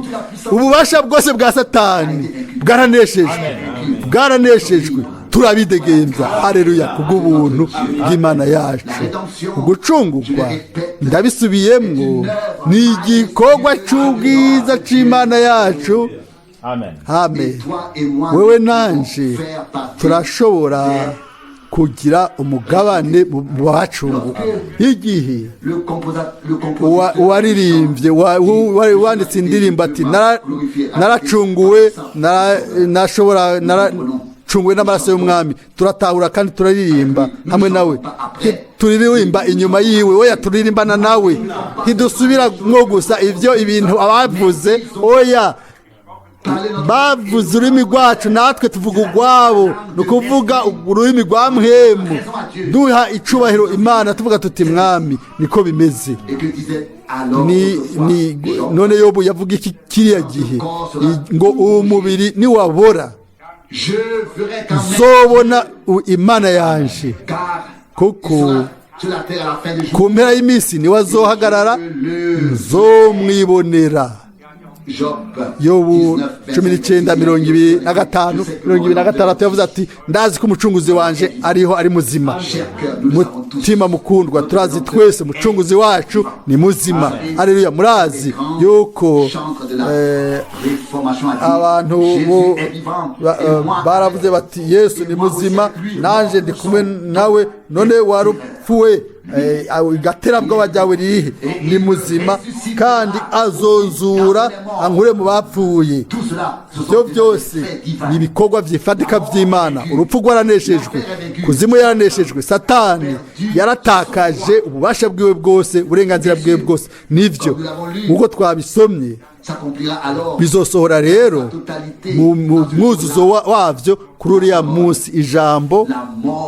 Ububasha bwose bwa Satani bwaraneshejwe, turabidegembya. Haleluya! kubw'ubuntu bw'Imana yacu. Ugucungurwa, ndabisubiyemwo, ni igikorwa cy'ubwiza cy'Imana yacu. Amen. Wewe nanje turashobora kugira umugabane mu bacunguwe. Igihe waririmbye wanditse indirimbo ati naracunguwe, naracunguwe n'amaraso y'umwami, turatahura kandi turaririmba hamwe nawe. Turirimba inyuma yiwe, oya turirimbana nawe. Ntidusubira nko gusa ibintu abavuze, oya bavuze ururimi rwacu, natwe tuvuga urwabo. Ni ukuvuga ururimi rwa Mpwemu, duha icubahiro Imana, tuvuga tuti mwami niko bimeze. None Yobu yavuga iki kiriya gihe ngo uwo mubiri niwabora nzobona Imana yanje, kuko ku mpera y'iminsi niwe azohagarara, nzomwibonera. Yobu 19:25-26 yavuze ati ndazi ko umucunguzi wanje ariho, ari muzima. Mutima mukundwa, turazi twese umucunguzi wacu ni muzima. Haleluya! Murazi yuko abantu baravuze bati Yesu ni muzima, nanje ndi kumwe nawe. None warupfuwe, igaterabwoba ryawe ririhe? Ni muzima kandi azozura ankure mu bapfuye. Ibyo byose ni ibikorwa by'ifatika by'Imana. Urupfu rwaraneshejwe, kuzimu yaraneshejwe, Satani yaratakaje ububasha bwiwe bwose, uburenganzira bwiwe bwose. Nivyo uko twabisomye bizosohora rero mu mwuzuzo wavyo kuri uriya munsi. Ijambo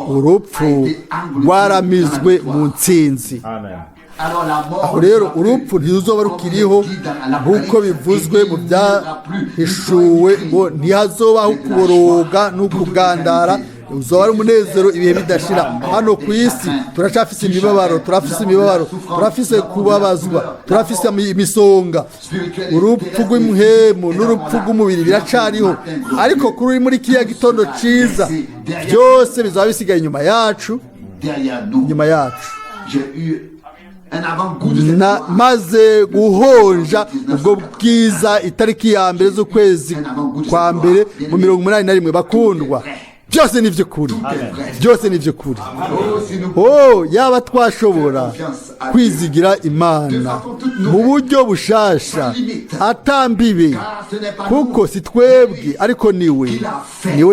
urupfu rwaramizwe mu ntsinzi. Aho rero urupfu ntiruzoba rukiriho nk'uko bivuzwe mu byahishuwe ngo ntihazobaho kuboroga n'ukugandara, uzoba ari umunezero ibihe bidashira. Hano ku isi turacafise imibabaro, turafise kubabazwa, turafise imisonga. Urupfu rw'Impwemu n'urupfu rw'umubiri biracariho, ariko kuri uri muri kiriya gitondo ciza byose bizaba bisigaye inyuma yacu. Maze guhonja ubwo bwiza itariki ya mbere z'ukwezi kwa mbere mu 81. Bakundwa, byose ni by'ukuri, byose ni by'ukuri. Yaba twashobora kwizigira Imana mu buryo bushasha atambibe, kuko si twebwe ariko niwe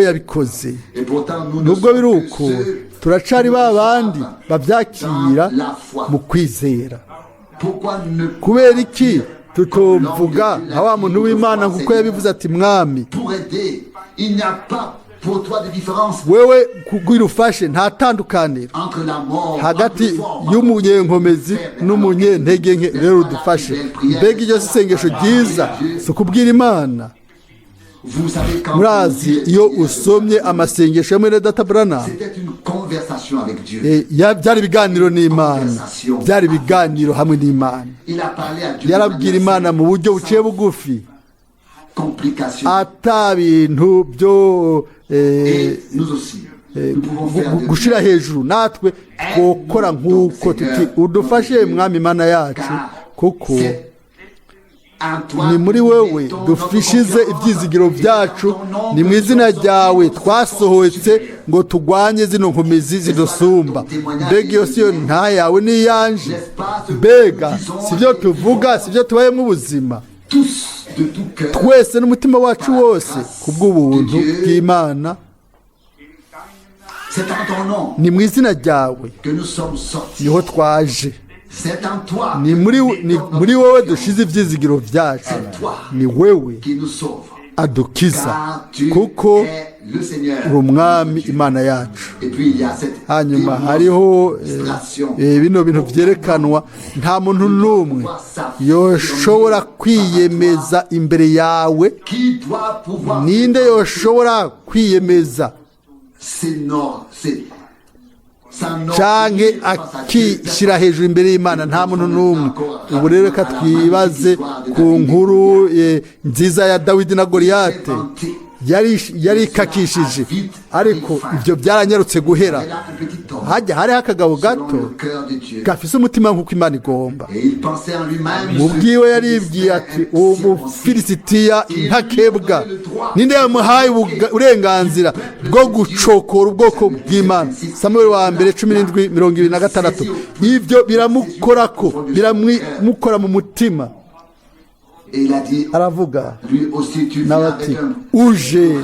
yabikoze. Nubwo biri uko, turacari babandi babyakira mu kwizera. Kubera iki tutomvuga nka wa muntu w'Imana kuko yabivuze ati mwami wewe kugwira ufashe, nta tandukaniro hagati y'umunyenkomezi n'umunyentege nke. Rero udufashe. Mbega iryo isengesho ryiza si ukubwira Imana. Murazi iyo usomye amasengesho ya Mwene Data Branham, byari ibiganiro n'Imana, byari ibiganiro hamwe n'Imana. Yarabwira Imana mu buryo buciye bugufi, ata bintu byo gushira hejuru. Natwe twokora nk'uko tuti udufashe mwami Imana yacu, kuko ni muri wewe dufishize ibyizigiro byacu. Ni mu izina ryawe twasohotse ngo tugwanye zino nkomezi zidusumba. Mbega iyo siyo nta yawe n'iyanje? Mbega sibyo tuvuga, sibyo tubayemo ubuzima twese n'umutima wacu wose kubw'ubuntu bw'Imana. C'est en ton nom ni mu izina ryawe que nous sommes sortis. niho twaje, C'est en toi ni muri wowe dushize ibyizigiro byacu, ni wewe qui nous sauve. adukiza Car tu kuko es le Seigneur. uri umwami Imana yacu. Et puis il y a cette hanyuma hariho démonstration. bino bintu byerekanwa nta muntu n'umwe yoshobora kwiyemeza imbere yawe. Qui doit pouvoir Ninde yoshobora kwiyemeza canke akishyira hejuru imbere y'Imana? Nta muntu n'umwe. Ubu rero reka twibaze ku nkuru nziza ya Dawidi na Goliyate. Yari ikakishije, ariko ibyo byaranyarutse guhera. Hariho akagabo gato gafise umutima nk'uko Imana igomba. Mu bwiwe yaribwiye ati uwo Mufilisitiya intakebwa, ninde yamuhaye uburenganzira bwo gucokora ubwoko bw'Imana? Samuel wa mbere 17:26. Ibyo biramukorako, biramukora mu mutima. Aravuga nawe ati uje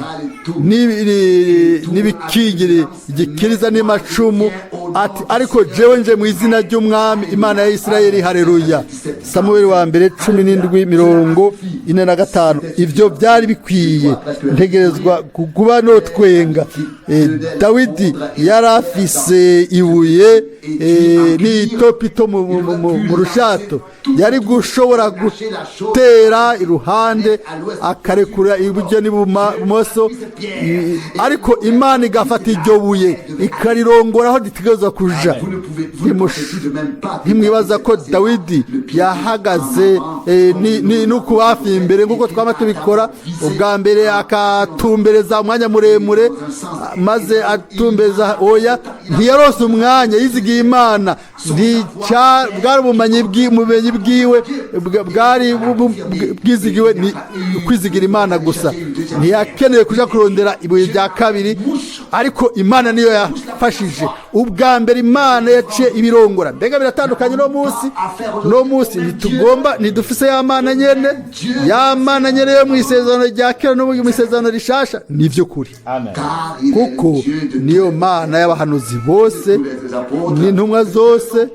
n'ibikingiri igikiriza n'amacumu, ati ariko jewe nje mu izina ry'umwami Imana ya Isirayeli. Haleluya. Samuel wa mbere 17:45. Ibyo byari bikwiye, ntegerezwa kuba no twenga. Dawidi yari afise ibuye n'itopito mu rushato, yari gushobora gutera iruhande akarekura iburyo n'ibumoso, ariko Imana igafata iryo buye ikarirongora aho ritegerezwa kuja. Ntimwibaza ko Dawidi yahagaze nuko hafi imbere nk'uko twaba tubikora, ubwa mbere akatumbereza umwanya muremure, maze atumbereza oya, ntiyarose umwanya, yizigiye Imana. Bwari ubumenyi bwiwe bwari bwizigiwe ni kwizigira Imana gusa. Ntiyakeneye kuja kurondera ibuye rya kabiri, ariko Imana niyo yafashije. Ubwa mbere Imana yaciye ibirongora. Mbega biratandukanye no munsi ntidufise ya Mana nyene yo mu isezerano rya kera no mu isezerano rishasha. Nivyo kuri, kuko niyo Mana y'abahanuzi bose n'intumwa zose,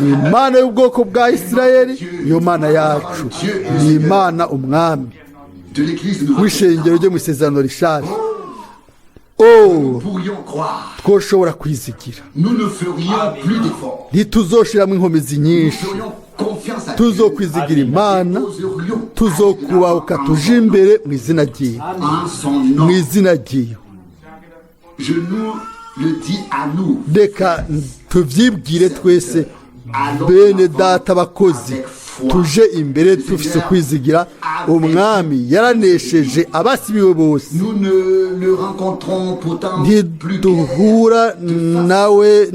ni Imana y'ubwoko bwa Isirayeli, niyo Mana yacu, ni Imana umwami w'ishengero ryo mu isezerano rishasha. Twoshobora kwizigira, ntituzoshiramo inkomezi nyinshi, tuzokwizigira Imana, tuzokubahuka tuje imbere mu izina ryiwe, mu izina ryiwe. Reka tuvyibwire twese, bene data bakozi, tuje imbere tufise kwizigira. Umwami yaranesheje abasibiwe bose. Ntiduhura nawe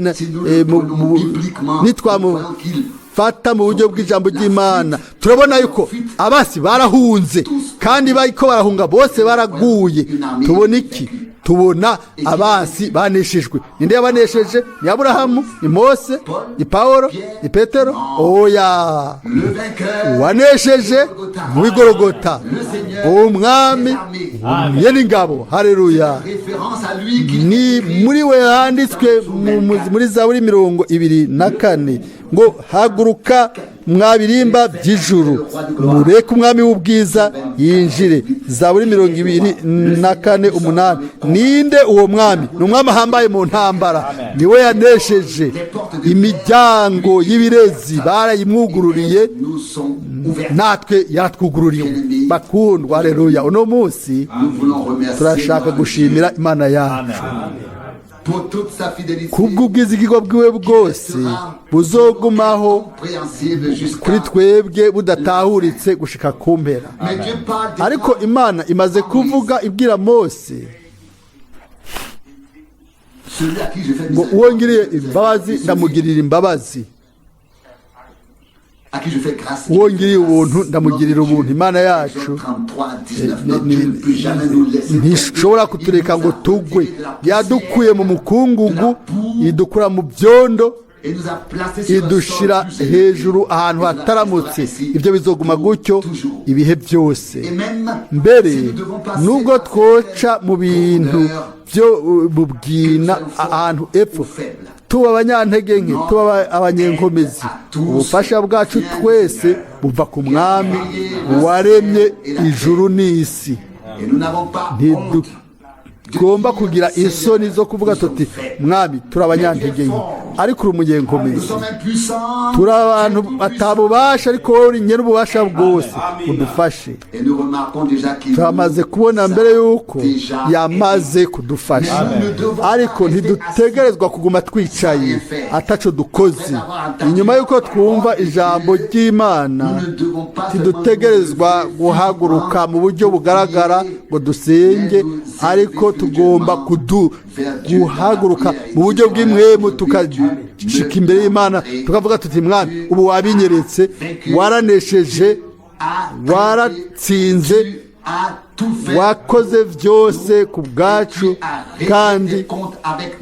nitwamufata mu buryo bw'ijambo ry'Imana. Turabona yuko abasi barahunze, kandi bariko barahunga bose baraguye. Tubona iki? Tubona abasi baneshejwe. Ninde yabanesheje? Ni Aburahamu, ni Mose, ni Paulo, ni Petero? Oya, wanesheje mu Igorogota, umwami Mwene ingabo. Haleluya. Ni muri we handitswe muri Zaburi 24 ngo haguruka mwabirimba by'ijuru, mureke umwami w'ubwiza yinjire. Zaburi 24:8. Ninde uwo mwami? Ni umwami ahambaye mu ntambara, niwe yanesheje. Imiryango y'ibirezi barayimwugururiye, natwe yaratwugururiye. Bakundwa, haleluya. Uno munsi turashaka gushimira Imana yacu kubw'ubwizigirwa bwiwe bwose buzogumaho kuri twebwe, budatahuritse gushika ku mpera. Ariko Imana imaze kuvuga ibwira Mose ngo uwo ngiriye imbabazi ndamugirira imbabazi, uwo ngiriye ubuntu ndamugirira ubuntu. Imana yacu ntishobora kutureka ngo tugwe. Yadukuye mu mukungugu, idukura mu byondo, idushira hejuru ahantu hataramutse. Ibyo bizoguma gutyo ibihe byose. Mbere nubwo twoca mu bintu byo bubwina ahantu epfo, tuba abanyantege nke, tuba abanyenkomezi, ubufasha bwacu twese buva ku mwami waremye ijuru n'isi. Ntitugomba kugira isoni zo kuvuga tuti mwami turi abanyantege nke ariko uri umunyenkomezi, turi abantu batabubasha ariko wowe uri nyir'ububasha bwose, udufashe. Turamaze kubona mbere yuko yamaze kudufasha, ariko ntidutegerezwa kuguma twicaye ataco dukoze. Inyuma yuko twumva ijambo ry'Imana, ntidutegerezwa guhaguruka mu buryo bugaragara ngo dusenge, ariko tugomba guhaguruka mu buryo bw'imwemu, tukashika imbere y'Imana tukavuga tuti mwami ubu wabinyeretse, waranesheje, waratsinze, wakoze byose ku bwacu, kandi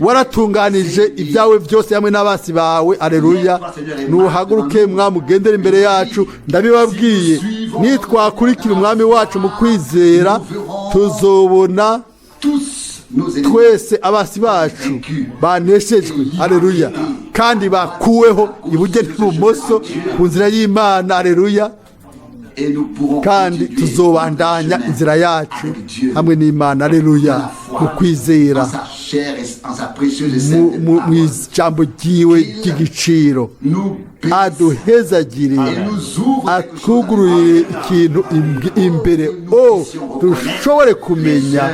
waratunganije ibyawe byose hamwe n'abasi bawe. Aleluya. Nuhaguruke mwami ugendere imbere yacu. Ndabibabwiye, nitwakurikira umwami wacu mu kwizera, tuzobona twese abasi bacu baneshejwe. Aleluya. Kandi bakuweho iburyo n'ibumoso ku nzira y'Imana. Aleluya. Kandi tuzobandanya inzira yacu hamwe n'Imana. Aleluya. mu kwizera mu ijambo ryiwe ry'igiciro, aduhezagire, atwugururire ikintu imbere, dushobore kumenya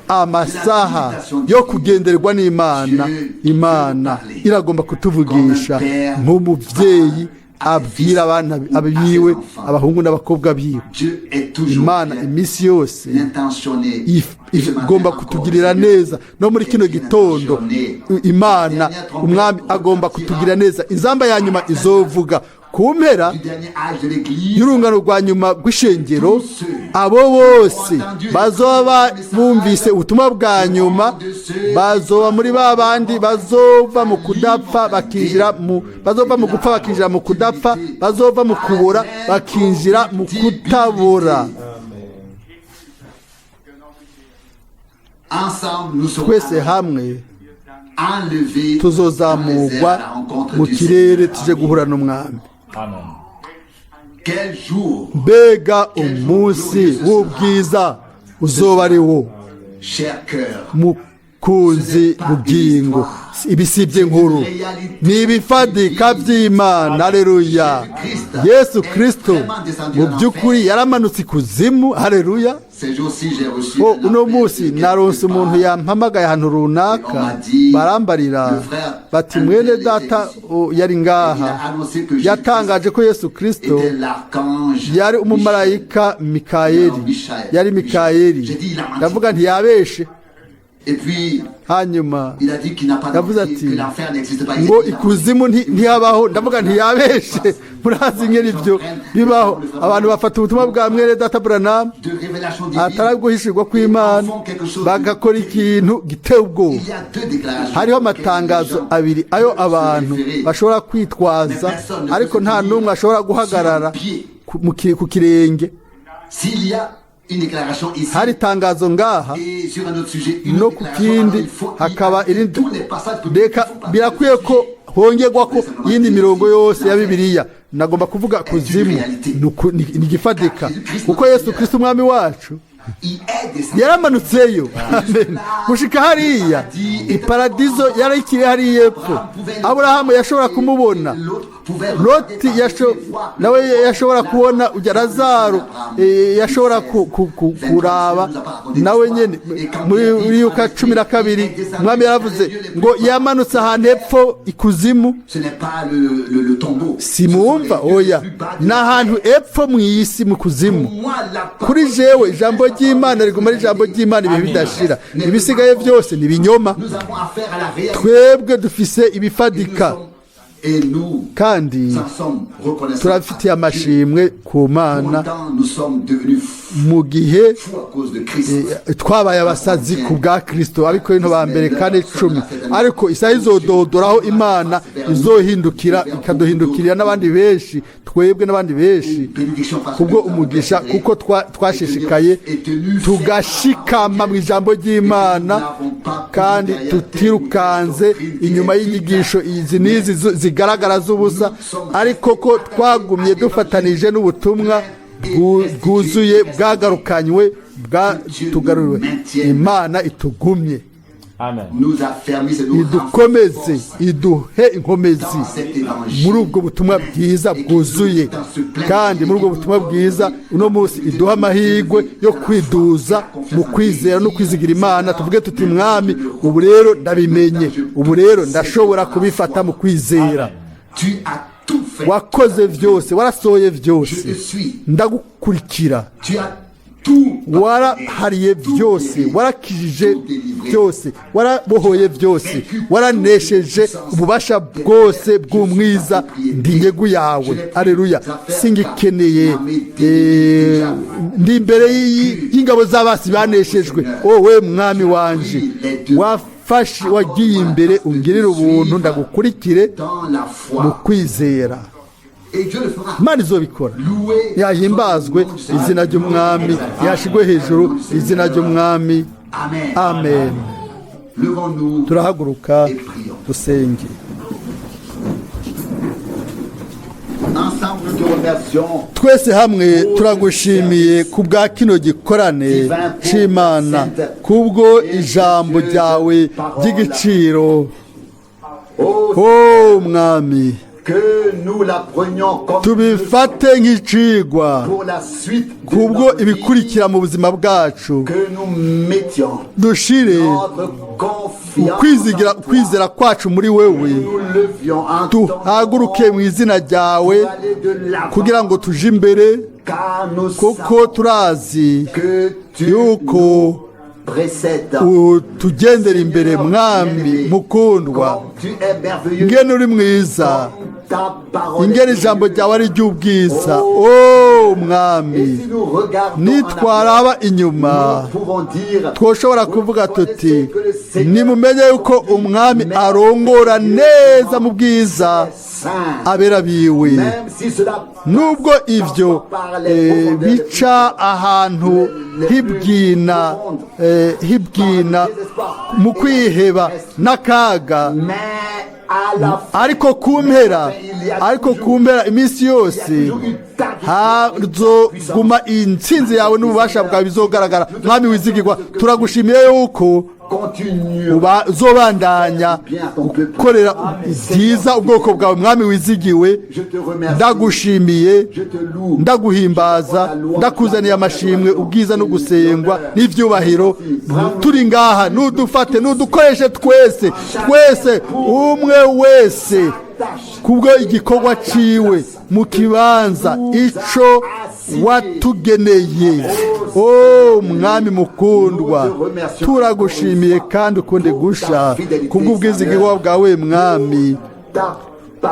amasaha yo kugenderwa n'Imana. Imana iragomba kutuvugisha nk'umubyeyi abwira abana biwe, abahungu n'abakobwa biwe. Imana iminsi yose igomba kutugirira neza. No muri kino gitondo Imana umwami agomba kutugirira neza. Inzamba ya nyuma izovuga ku mpera y'urungano rwa nyuma rw'ishengero, abo bose bazoba bumvise ubutumwa bwa nyuma bazoba muri ba bandi bazova mu kudapfa bakinjira mu, bazova mu gupfa bakinjira mu kudapfa, bazova mu kubora bakinjira mu kutabora. Twese hamwe tuzozamurwa mu kirere tuje guhura n'umwami. Mbega umunsi w'ubwiza uzoba ari wo, mukunzi bugingo. Ibisibye nkuru ni ibifadika by'Imana. Haleluya. Yesu Kristo mu by'ukuri yaramanutse ikuzimu. Haleluya. Uno munsi naronse umuntu yampamagaye ahantu runaka, barambarira bati mwene data yari ngaha, yatangaje ko Yesu Kristo yari umumarayika Mikayeli, yari Mikayeli. Ndavuga ntiyabeshe. Hanyuma yavuze ati ngo ikuzimu ntihabaho. Ndavuga ntiyabeshe. Murazi ngeri ibyo bibaho. Abantu bafata ubutumwa bwa mwene data Branham ataraguhishirwa kw'Imana bagakora ikintu giteye ubwoba. Hariho amatangazo abiri ayo abantu bashobora kwitwaza, ariko nta n'umwe ashobora guhagarara ku kirenge. Hari itangazo ngaha no ku kindi hakaba irindi. Reka birakwiye ko hongerwa ko yindi mirongo yose ya Bibiliya. Nagomba kuvuga kuzimu ni gifadika, kuko Yesu Kristo umwami wacu yaramanutseyo. Amen. Gushika hariya iparadizo yarikiri hariya epfo. Aburahamu yashobora kumubona, Loti nawe yashobora kubona, Lazaro yashobora kuraba nawe nyene. Muri Luka 12 umwami yaravuze ngo yamanutse ahantu epfo ikuzimu. Simumva oya, n'ahantu epfo mu isi mu kuzimu. Kuri jewe ijambo ry'Imana riguma ari ijambo ry'Imana ibihe bidashira. Ibisigaye byose ni binyoma. Twebwe dufise ibifadika Et nous kandi en sommes reconnaissants. turafitiye amashimwe ku mana Pourtant, nous sommes devenus mu gihe fous à cause de Christ. twabaye abasazi ku bwa Kristo abikorinto ba mbere kane 10 ariko isaha izododoraho Imana izohindukira ikaduhindukirira n'abandi benshi twebwe n'abandi benshi kubwo umugisha kuko twashishikaye tugashikama mu ijambo ry'Imana kandi tutirukanze inyuma y'inyigisho izi n'izi zigaragara z'ubusa ariko ko twagumye dufatanije n'ubutumwa bwuzuye bwagarukanywe bwatugaruriwe. Imana itugumye idukomeze iduhe inkomezi muri ubwo butumwa bwiza bwuzuye kandi muri ubwo butumwa bwiza uno munsi iduha amahirwe yo kwiduza mu kwizera no kwizigira Imana tuvuge tuti mwami ubu rero ndabimenye ubu rero ndashobora kubifata mu kwizera wakoze byose warasohoye byose ndagukurikira warahariye byose warakijije byose warabohoye byose waranesheje ububasha bwose bw'umwiza ndi inyegu yawe aleluya singikeneye ndi imbere y'ingabo z'abasi baneshejwe wowe mwami wanje wagiye imbere ungirira ubuntu ndagukurikire mu kwizera Imana izobikora yahimbazwe izina ry'umwami yashigwe hejuru izina ry'umwami amen. Turahaguruka dusenge. Twese hamwe turagushimiye ku bwa kino gikorane c'Imana kubwo ijambo ryawe ry'igiciro mwami tubifate nk'icigwa kubwo ibikurikira mu buzima bwacu dushire kwizera kwacu muri wewe tuhaguruke mu izina ryawe kugira ngo tuje imbere kuko turazi yuko tugendera imbere mwami mukundwa ngene uri mwiza ingene ijambo ryawe ari ry'ubwiza mwami nitwaraba inyuma twoshobora kuvuga tuti nimumenye yuko umwami arongora neza mu bwiza abera biwe nubwo ivyo bica ahantu hibwina mu kwiheba n'akaga ariko kumpera iminsi yose hazoguma intsinzi yawe n'ububasha bwawe bizogaragara mwami wizigirwa turagushimiye yuko uzobandanya gukorera byiza ubwoko bwawe mwami wizigiwe ndagushimiye ndaguhimbaza ndakuzaniye amashimwe ubwiza no gusengwa n'ivyubahiro turi ngaha nudufate nudukoreshe twese umwe wese kubwo igikorwa ciwe mu kibanza ico watugeneye mwami mukundwa turagushimiye kandi ukunde gusha kubwo ubwizigirwa bwawe mwami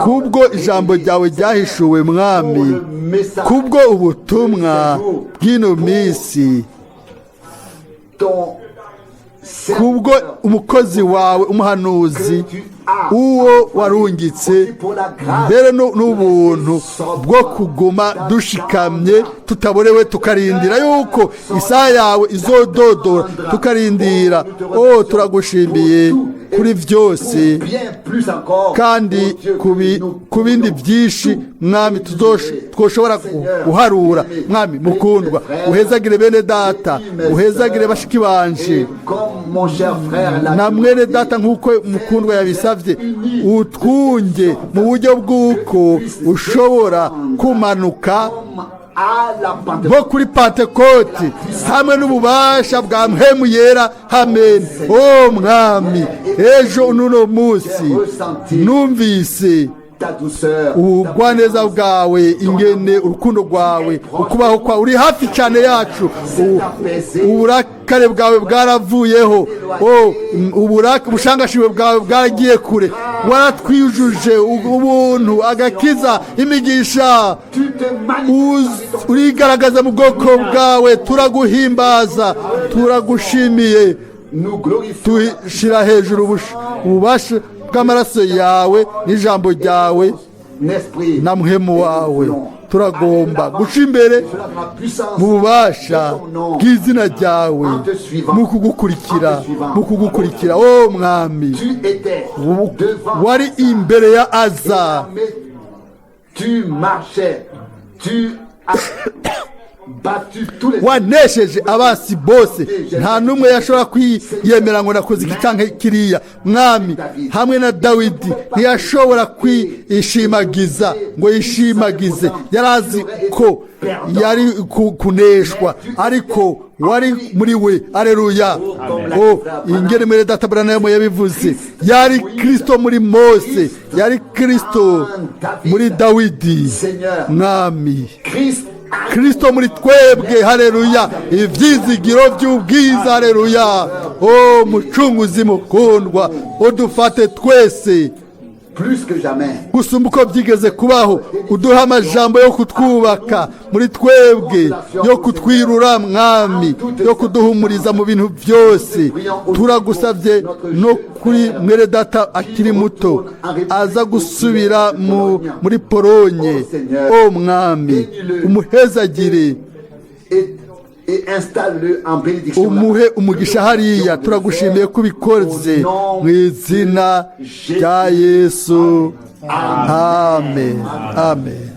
kubwo ijambo ryawe ryahishuwe mwami kubwo ubutumwa bw'ino minsi kubwo umukozi wawe umuhanuzi uwo warungitse mbere n'ubuntu bwo kuguma dushikamye tutaborewe tukarindira yuko isaha yawe izododora tukarindira turagushimiye kuri byose kandi ku bindi byinshi mwami twoshobora guharura mwami mukundwa uhezagire bene data uhezagire bashiki banje na mwene data nk'uko mukundwa yabisabye utwunge mu buryo bw'uko ushobora kumanuka bo kuri Pentekoti hamwe n'ububasha bwa mpemu yera amen. Mwami ejo n'uno munsi numvise ubugwaneza bwawe ingene urukundo rwawe ukubaho kwa uri hafi cyane yacu uburakare bwawe bwaravuyeho ubushangashibwe bwawe bwaragiye kure waratwijuje ubuntu agakiza imigisha urigaragaza mu bwoko bwawe turaguhimbaza turagushimiye tushira hejuru ububasha bw'amaraso yawe n'ijambo ryawe na muhemu wawe turagomba guca imbere mu bubasha bw'izina ryawe mu kugukurikira o mwami wari imbere ya aza wanesheje abasi bose nta n'umwe yashobora kwiyemera ngo nakoze iki cyangwa kiriya mwami hamwe na dawidi ntiyashobora kwishimagiza ngo yishimagize yari azi ko yari kuneshwa ariko wari muri we aleluya ingene Mwene Data Ewald yabivuze yari Kristo muri Mose yari Kristo muri Dawidi mwami Kristo muri twebwe haleluya ivyizigiro by'ubwiza haleluya mucunguzi mukundwa udufate twese gusumba uko byigeze kubaho uduha amajambo yo kutwubaka muri twebwe yo kutwirura mwami yo kuduhumuriza mu bintu byose turagusabye no kuri Mwene Data akiri muto aza gusubira muri Polonye mwami umuhezagire umuhe umugisha hariya turagushimiye ko ubikoze mu izina rya Yesu amen amen.